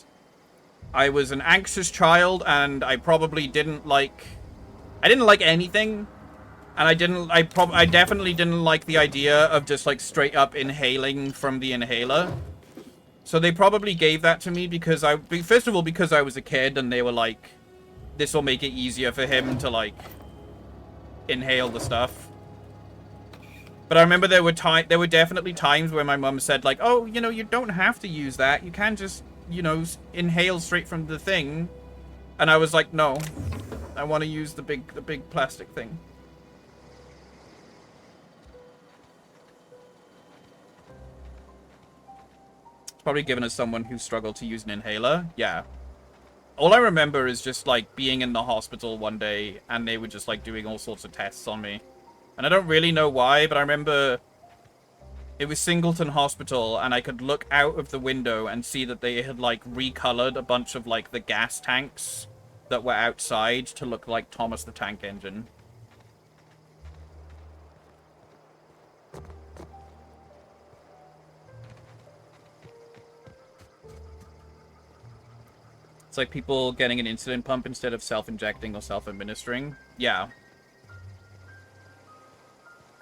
Speaker 1: I was an anxious child, and I probably didn't like... I didn't like anything. And I definitely didn't like the idea of just, like, straight up inhaling from the inhaler. So they probably gave that to me because first of all, because I was a kid, and they were like, this will make it easier for him to, like, inhale the stuff. But I remember there were definitely times where my mum said, like, oh, you know, you don't have to use that. You can just... you know, inhale straight from the thing. And I was like, no. I want to use the big plastic thing. It's probably given as someone who struggled to use an inhaler. Yeah. All I remember is just, like, being in the hospital one day, and they were just, like, doing all sorts of tests on me. And I don't really know why, but I remember... it was Singleton Hospital, and I could look out of the window and see that they had, like, recolored a bunch of, like, the gas tanks that were outside to look like Thomas the Tank Engine. It's like people getting an insulin pump instead of self-injecting or self-administering. Yeah.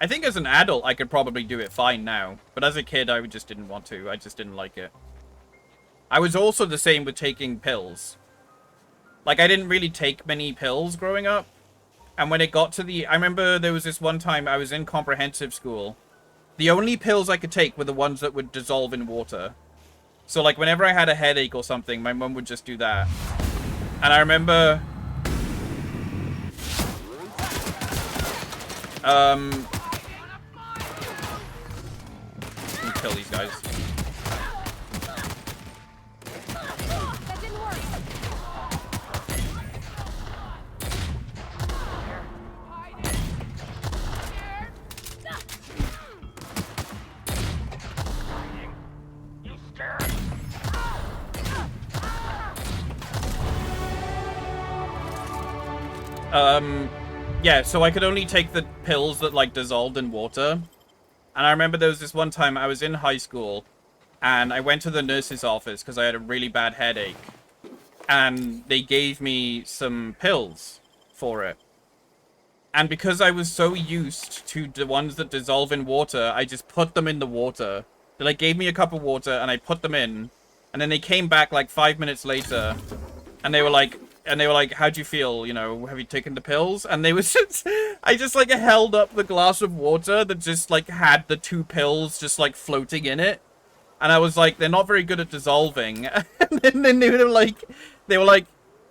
Speaker 1: I think as an adult, I could probably do it fine now. But as a kid, I just didn't want to. I just didn't like it. I was also the same with taking pills. Like, I didn't really take many pills growing up. And when it got to I remember there was this one time I was in comprehensive school. The only pills I could take were the ones that would dissolve in water. So, like, whenever I had a headache or something, my mum would just do that. And I remember... kill these guys. Yeah, so I could only take the pills that, like, dissolved in water. And I remember there was this one time I was in high school, and I went to the nurse's office because I had a really bad headache. And they gave me some pills for it. And because I was so used to the ones that dissolve in water, I just put them in the water. They, like, gave me a cup of water, and I put them in. And then they came back, like, 5 minutes later, and they were like, how'd you feel? You know, have you taken the pills? And they was just, I just, like, held up the glass of water that just, like, had the 2 pills just, like, floating in it. And I was like, they're not very good at dissolving. And then they were like,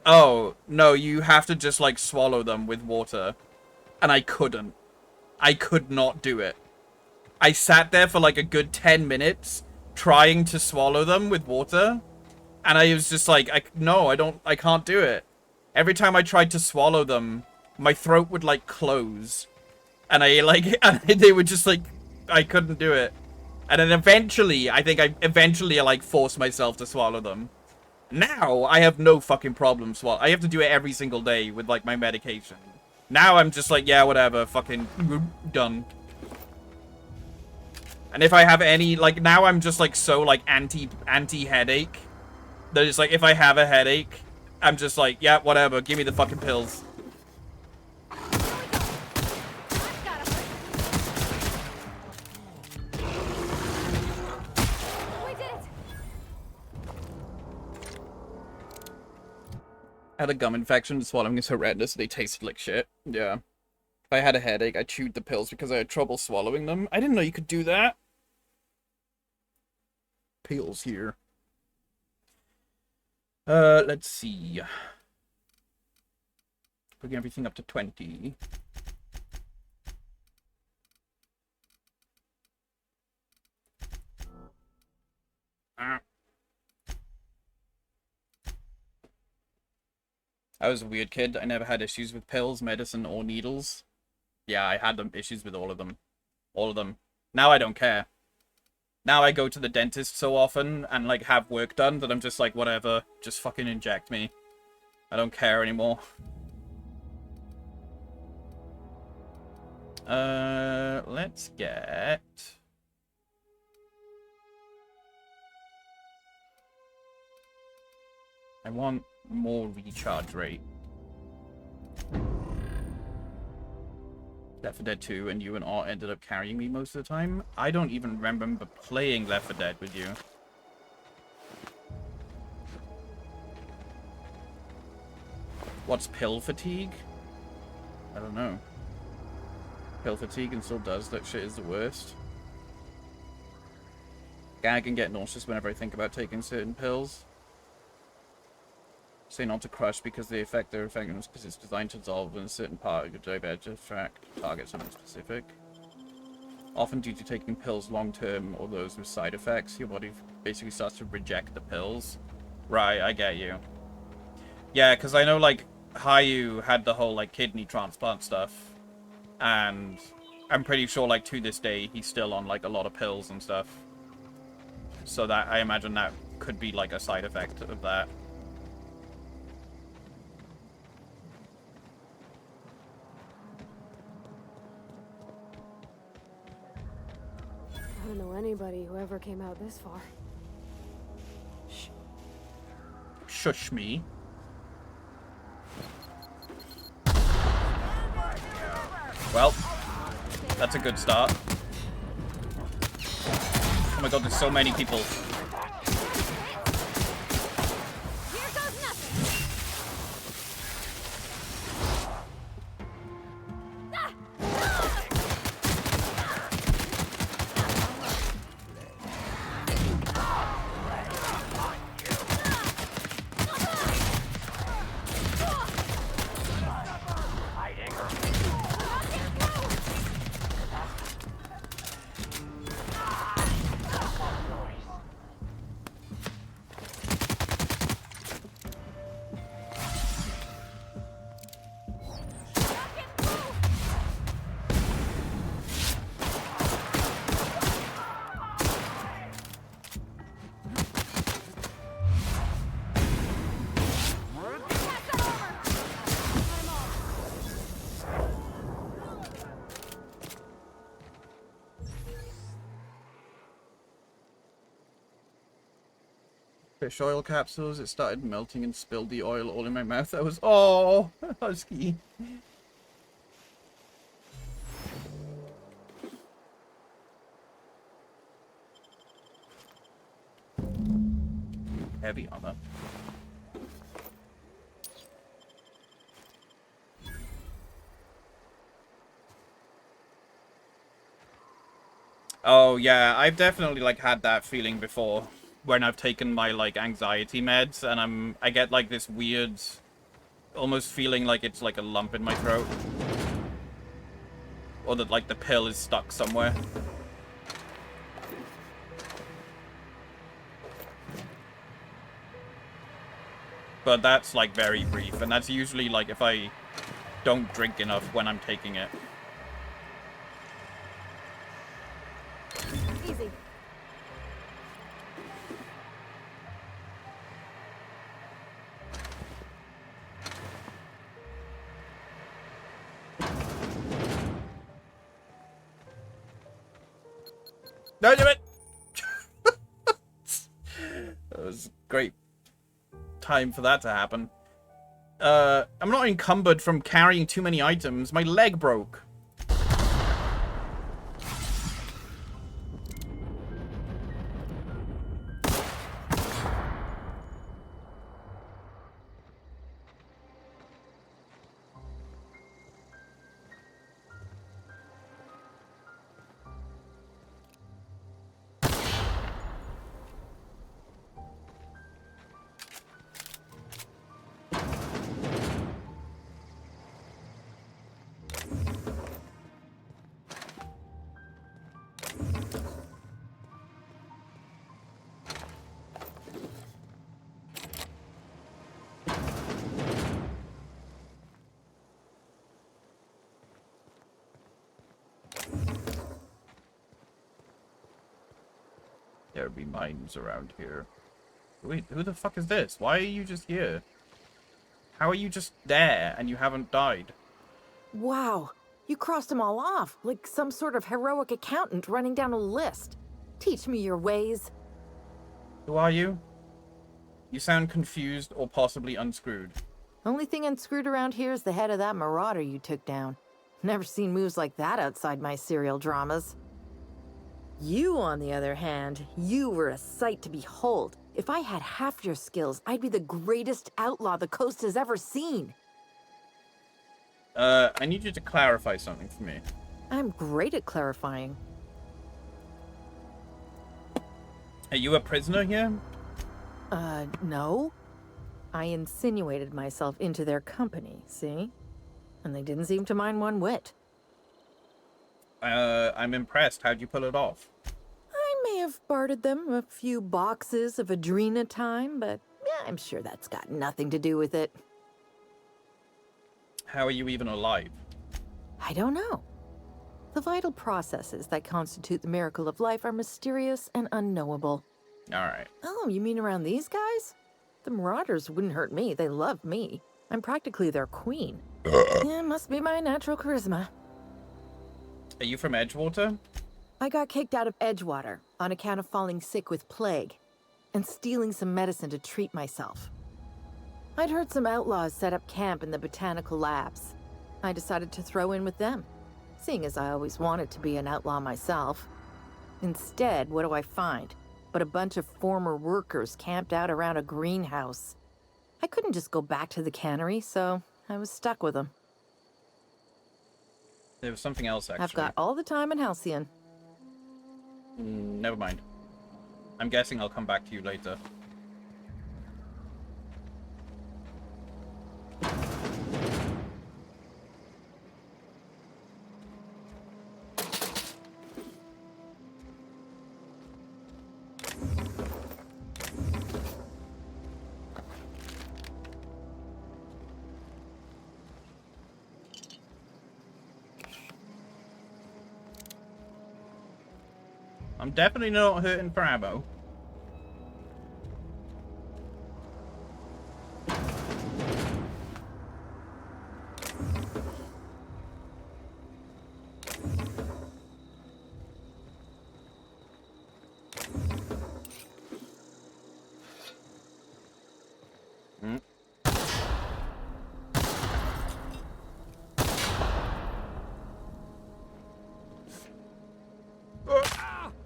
Speaker 1: oh, no, you have to just, like, swallow them with water. And I couldn't. I could not do it. I sat there for, like, a good 10 minutes trying to swallow them with water. And I was just like, I can't do it. Every time I tried to swallow them, my throat would, like, close. And they would just, like, I couldn't do it. And then eventually, I like, forced myself to swallow them. Now, I have no fucking problem swallowing. I have to do it every single day with, like, my medication. Now I'm just like, yeah, whatever, fucking done. And if I have any, like, now I'm just, like, so, like, anti-headache. That it's like, if I have a headache, I'm just like, yeah, whatever. Give me the fucking pills. I had a gum infection. Swallowing is horrendous. They tasted like shit. Yeah. If I had a headache, I chewed the pills because I had trouble swallowing them. I didn't know you could do that. Pills here. Let's see. Bringing everything up to 20. I was a weird kid. I never had issues with pills, medicine, or needles. Yeah, I had issues with all of them. All of them. Now I don't care. Now I go to the dentist so often and, like, have work done that I'm just like, whatever. Just fucking inject me. I don't care anymore. Let's get... I want more recharge rate. Left 4 Dead 2 and you and Art ended up carrying me most of the time. I don't even remember playing Left 4 Dead with you. What's pill fatigue? I don't know. Pill fatigue and still does. That shit is the worst. Gag and get nauseous whenever I think about taking certain pills. Say not to crush because they affect their effectiveness because it's designed to dissolve in a certain part of your diabetic tract, target something specific. Often due to taking pills long term or those with side effects, your body basically starts to reject the pills. Right, I get you. Yeah, because I know, like, Hayu had the whole, like, kidney transplant stuff. And I'm pretty sure, like, to this day, he's still on, like, a lot of pills and stuff. So that, I imagine that could be, like, a side effect of that.
Speaker 2: I don't know anybody who ever came out this far.
Speaker 1: Shush me. Well, that's a good start. Oh my god, there's so many people. Fish oil capsules, it started melting and spilled the oil all in my mouth. That was, oh, husky. Heavy armor. Oh yeah, I've definitely like had that feeling before. When I've taken my, like, anxiety meds, and I get, like, this weird, almost feeling like it's, like, a lump in my throat. Or that, like, the pill is stuck somewhere. But that's, like, very brief, and that's usually, like, if I don't drink enough when I'm taking it.
Speaker 2: Easy.
Speaker 1: No, do it! That was great time for that to happen. I'm not encumbered from carrying too many items. My leg broke. There'd be mines around here. Wait, who the fuck is this? Why are you just here? How are you just there and you haven't died?
Speaker 11: Wow, you crossed them all off, like some sort of heroic accountant running down a list. Teach me your ways.
Speaker 1: Who are you? You sound confused or possibly unscrewed.
Speaker 11: Only thing unscrewed around here is the head of that marauder you took down. Never seen moves like that outside my serial dramas. You, on the other hand, you were a sight to behold. If I had half your skills, I'd be the greatest outlaw the coast has ever seen.
Speaker 1: I need you to clarify something for me.
Speaker 11: I'm great at clarifying.
Speaker 1: Are you a prisoner here?
Speaker 11: No. I insinuated myself into their company, see? And they didn't seem to mind one whit.
Speaker 1: I'm impressed. How'd you pull it off?
Speaker 11: I may have bartered them a few boxes of Adrena time, but yeah, I'm sure that's got nothing to do with it.
Speaker 1: How are you even alive?
Speaker 11: I don't know. The vital processes that constitute the miracle of life are mysterious and unknowable.
Speaker 1: Alright.
Speaker 11: Oh, you mean around these guys? The Marauders wouldn't hurt me. They love me. I'm practically their queen. Yeah, must be my natural charisma.
Speaker 1: Are you from Edgewater?
Speaker 11: I got kicked out of Edgewater on account of falling sick with plague and stealing some medicine to treat myself. I'd heard some outlaws set up camp in the botanical labs. I decided to throw in with them, seeing as I always wanted to be an outlaw myself. Instead, what do I find? But a bunch of former workers camped out around a greenhouse. I couldn't just go back to the cannery, so I was stuck with them.
Speaker 1: There was something else, actually.
Speaker 11: I've got all the time in Halcyon.
Speaker 1: Never mind. I'm guessing I'll come back to you later. I'm definitely not hurting for ammo.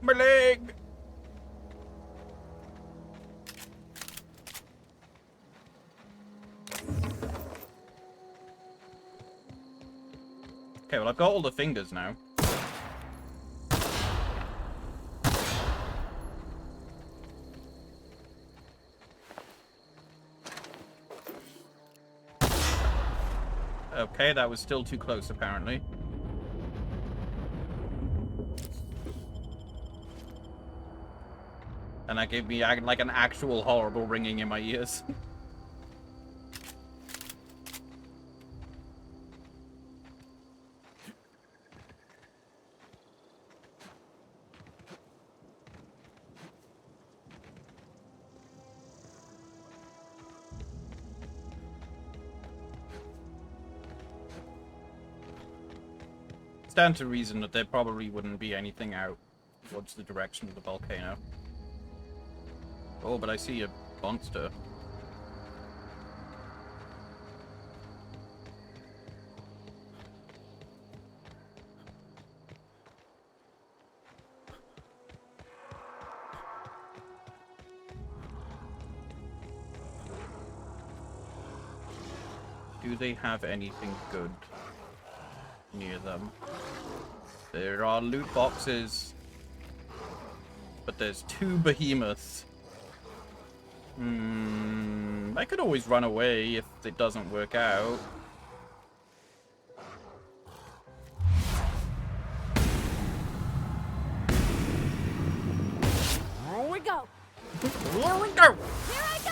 Speaker 1: My leg! Okay, well, I've got all the fingers now. Okay, that was still too close, apparently. And that gave me like an actual horrible ringing in my ears. Stand to reason that there probably wouldn't be anything out towards the direction of the volcano. Oh, but I see a monster. Do they have anything good near them? There are loot boxes, but there's 2 behemoths. I could always run away if it doesn't work out.
Speaker 2: Here we go.
Speaker 1: Here we go.
Speaker 2: Here I go.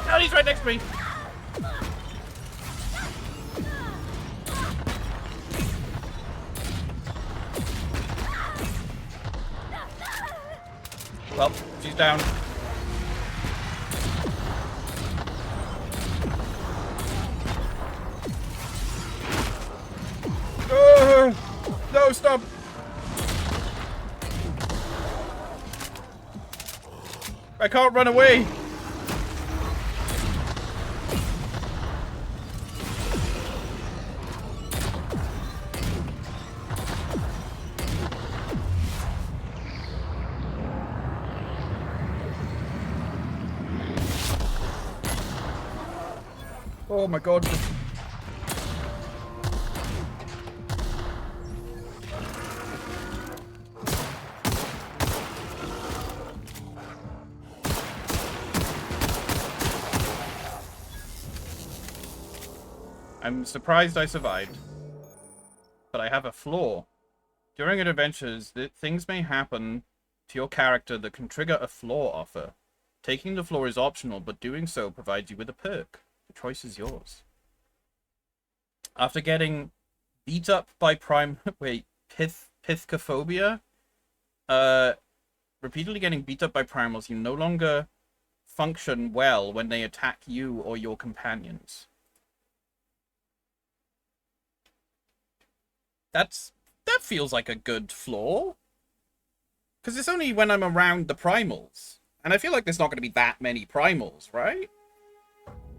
Speaker 1: No, he's right next to me. Well, she's down. No, stop. I can't run away. Oh my god. I'm surprised I survived. But I have a flaw. During adventures, things may happen to your character that can trigger a flaw offer. Taking the flaw is optional, but doing so provides you with a perk. The choice is yours. After getting beat up by Pithcophobia, repeatedly getting beat up by primals, you no longer function well when they attack you or your companions. That feels like a good flaw. Because it's only when I'm around the primals. And I feel like there's not going to be that many primals, right?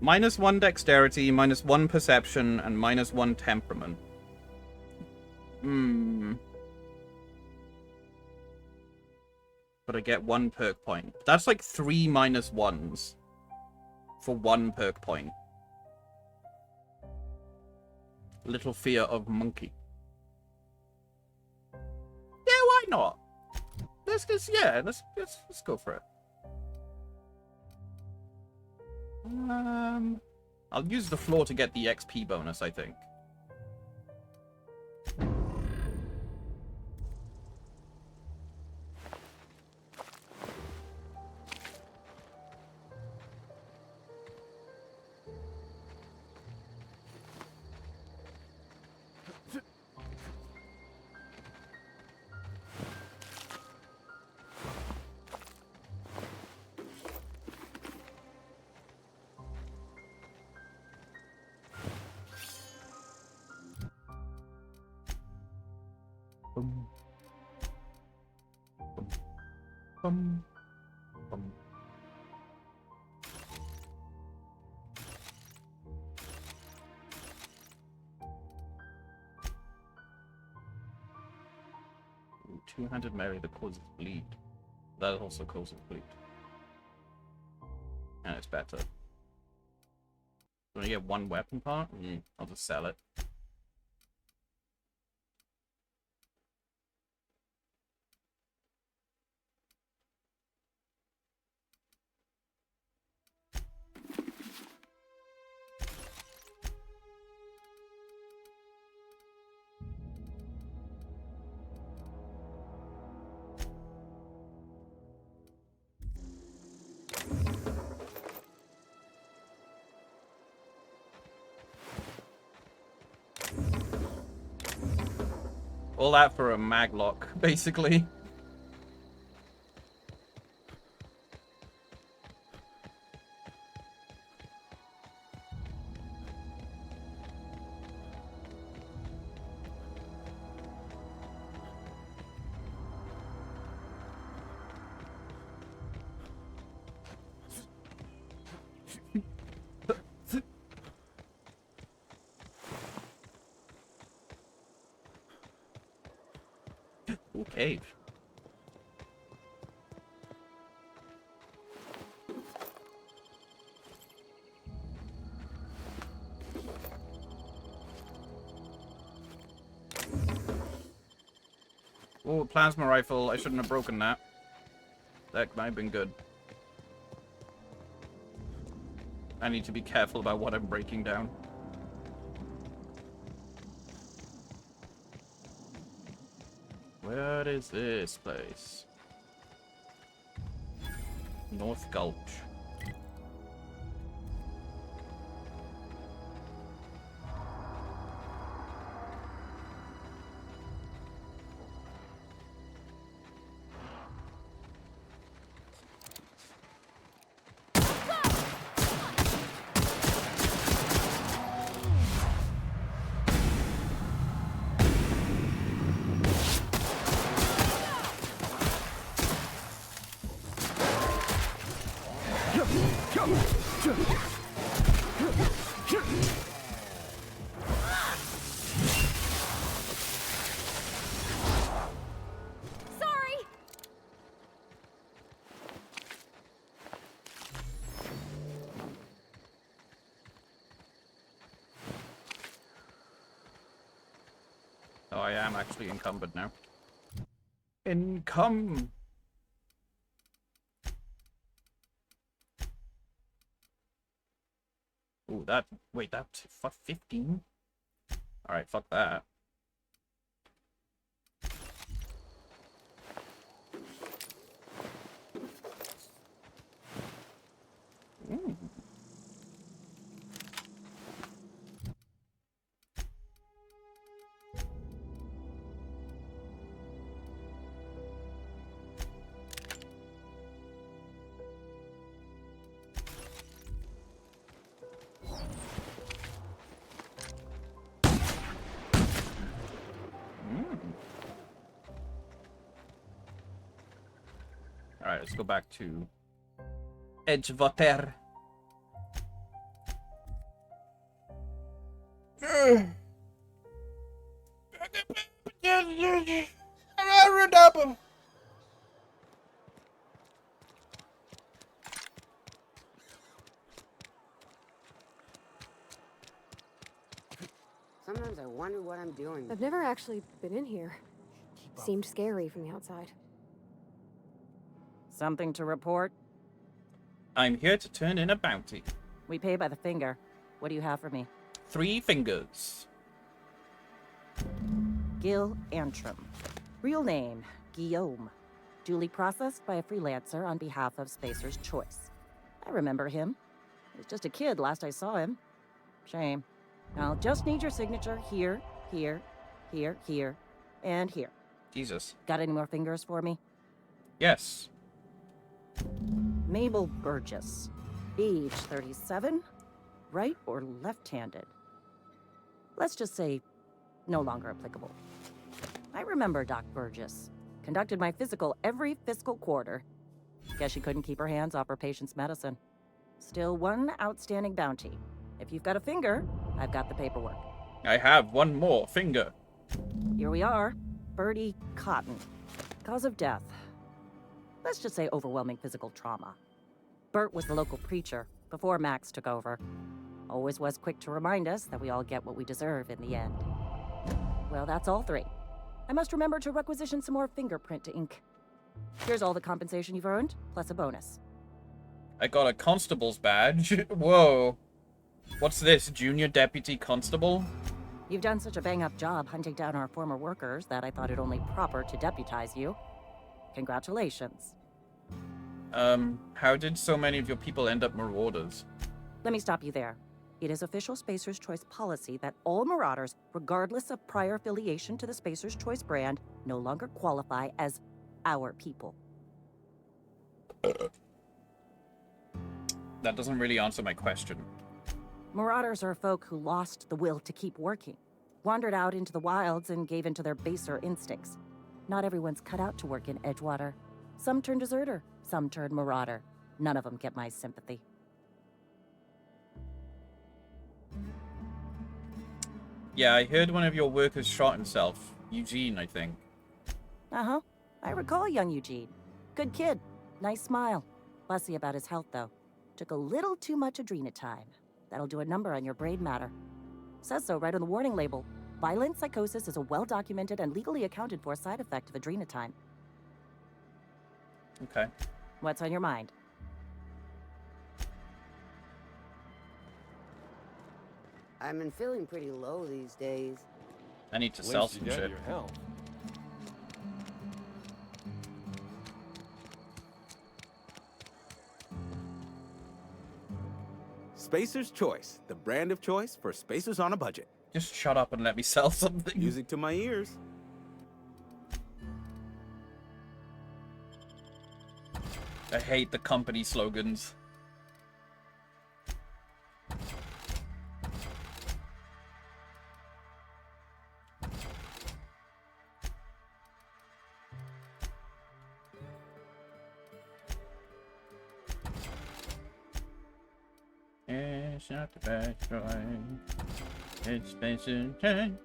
Speaker 1: -1 dexterity, -1 perception, and -1 temperament. But I get 1 perk point. That's like 3 -1s for 1 perk point. Little fear of monkey. Yeah, why not? Let's go for it. I'll use the floor to get the XP bonus, I think. Boom. Boom. Boom. Boom. 200 melee that causes bleed. That also causes bleed. And it's better. When I get 1 weapon part, I'll just sell it. All that for a maglock, basically. Cool cave. Oh, plasma rifle. I shouldn't have broken that. That might have been good. I need to be careful about what I'm breaking down. What is this place? North Gulch.
Speaker 2: Sorry!
Speaker 1: Oh, I am actually encumbered now. Encum. Ooh, that. Wait, that's 15? Alright, fuck that. Ooh. Alright, let's go back to Edgewater.
Speaker 7: Sometimes I wonder what I'm doing.
Speaker 2: I've never actually been in here. Seemed scary from the outside.
Speaker 12: Something to report?
Speaker 1: I'm here to turn in a bounty.
Speaker 12: We pay by the finger. What do you have for me?
Speaker 1: 3 fingers.
Speaker 12: Gil Antrim. Real name, Guillaume. Duly processed by a freelancer on behalf of Spacer's Choice. I remember him. He was just a kid last I saw him. Shame. I'll just need your signature here, here, here, here, and here.
Speaker 1: Jesus.
Speaker 12: Got any more fingers for me?
Speaker 1: Yes.
Speaker 12: Mabel Burgess. Age 37. Right or left-handed? Let's just say no longer applicable. I remember Doc Burgess. Conducted my physical every fiscal quarter. Guess she couldn't keep her hands off her patient's medicine. Still one outstanding bounty. If you've got a finger, I've got the paperwork.
Speaker 1: I have one more finger.
Speaker 12: Here we are. Bertie Cotton. Cause of death. Let's just say overwhelming physical trauma. Bert was the local preacher before Max took over. Always was quick to remind us that we all get what we deserve in the end. Well, that's all 3. I must remember to requisition some more fingerprint to ink. Here's all the compensation you've earned, plus a bonus.
Speaker 1: I got a constable's badge. Whoa. What's this, junior deputy constable?
Speaker 12: You've done such a bang-up job hunting down our former workers that I thought it only proper to deputize you. Congratulations.
Speaker 1: How did so many of your people end up marauders?
Speaker 12: Let me stop you there. It is official Spacer's Choice policy that all marauders, regardless of prior affiliation to the Spacer's Choice brand, no longer qualify as our people.
Speaker 1: That doesn't really answer my question.
Speaker 12: Marauders are folk who lost the will to keep working, wandered out into the wilds and gave into their baser instincts. Not everyone's cut out to work in Edgewater. Some turn deserter, some turn marauder. None of them get my sympathy.
Speaker 1: Yeah, I heard one of your workers shot himself. Eugene, I think.
Speaker 12: Uh-huh. I recall young Eugene. Good kid. Nice smile. Fussy about his health, though. Took a little too much adrenatime. That'll do a number on your brain matter. Says so right on the warning label. Violent psychosis is a well-documented and legally accounted for side effect of adrenatime.
Speaker 1: Okay.
Speaker 12: What's on your mind?
Speaker 7: I've been feeling pretty low these days.
Speaker 1: I need to sell some shit.
Speaker 9: Spacer's Choice, the brand of choice for spacers on a budget.
Speaker 1: Just shut up and let me sell something.
Speaker 9: Music to my ears.
Speaker 1: I hate the company slogans. It's not the best drawing. It's space and time.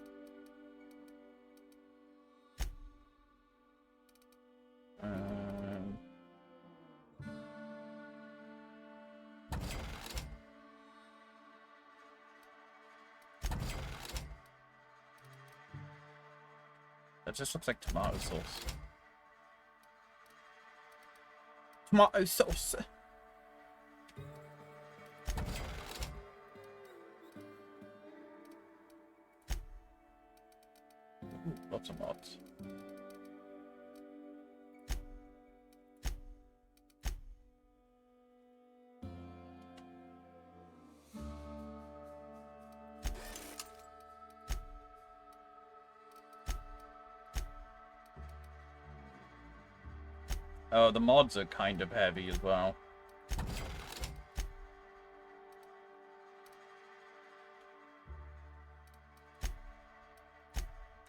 Speaker 1: That just looks like tomato sauce. Tomato sauce. Ooh, lots of mods. Oh, the mods are kind of heavy as well.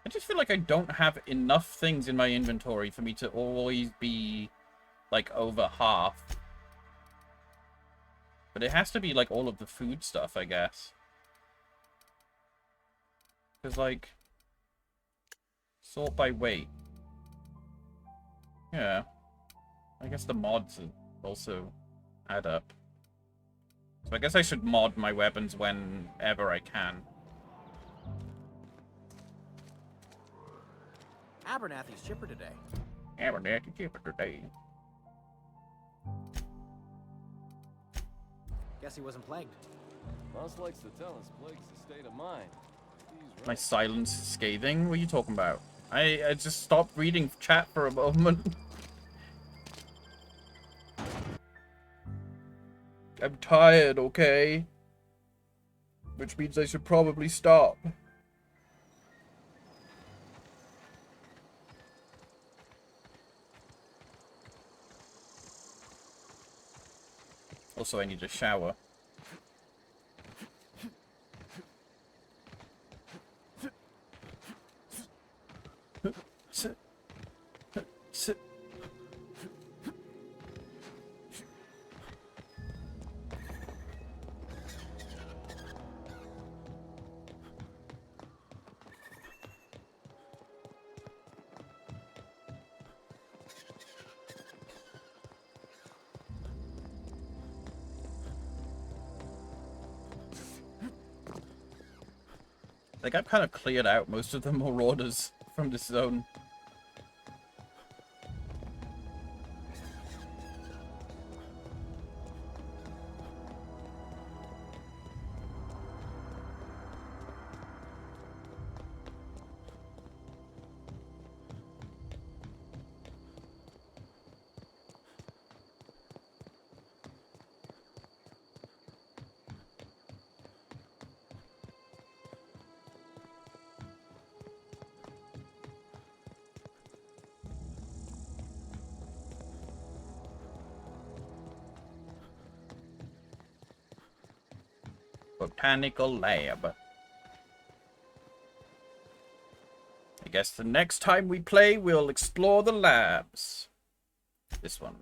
Speaker 1: I just feel like I don't have enough things in my inventory for me to always be, like, over half. But it has to be, like, all of the food stuff, I guess. Because, like, sort by weight. Yeah. I guess the mods also add up. So I guess I should mod my weapons whenever I can.
Speaker 10: Abernathy's chipper today.
Speaker 1: Abernathy chipper today.
Speaker 10: Guess he wasn't plagued.
Speaker 8: Moss likes to tell us plague's a state of mind.
Speaker 1: My silence is scathing? What are you talking about? I just stopped reading chat for a moment. I'm tired, okay? Which means I should probably stop. Also, I need a shower. Like, I've kind of cleared out most of the marauders from this zone. Botanical lab. I guess the next time we play, we'll explore the labs. This one.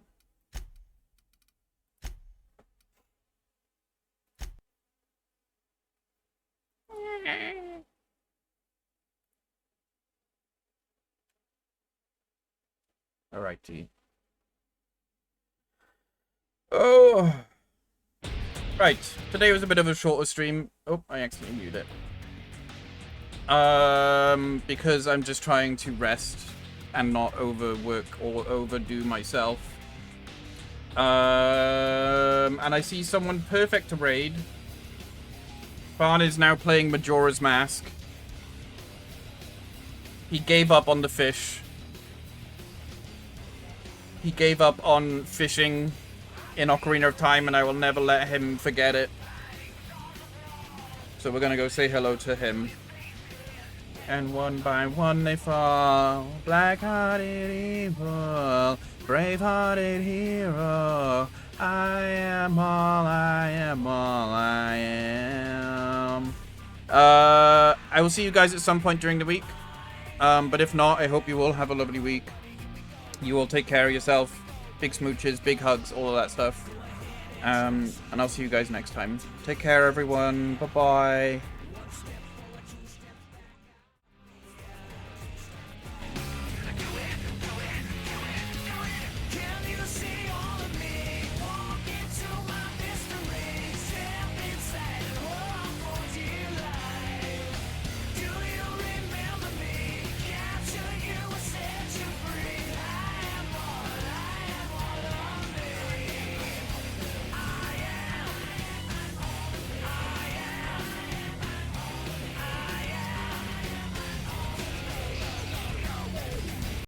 Speaker 1: Alrighty. Oh. Right. Today was a bit of a shorter stream. Oh, I accidentally muted it. Because I'm just trying to rest and not overwork or overdo myself. And I see someone perfect to raid. Barn is now playing Majora's Mask. He gave up on the fish. He gave up on fishing in Ocarina of Time, and I will never let him forget it. So we're gonna go say hello to him. And one by one they fall. Black-hearted evil, brave-hearted hero. I am all I am, all I am. I will see you guys at some point during the week. But if not, I hope you all have a lovely week. You all take care of yourself. Big smooches, big hugs, all of that stuff. And I'll see you guys next time. Take care, everyone. Bye-bye.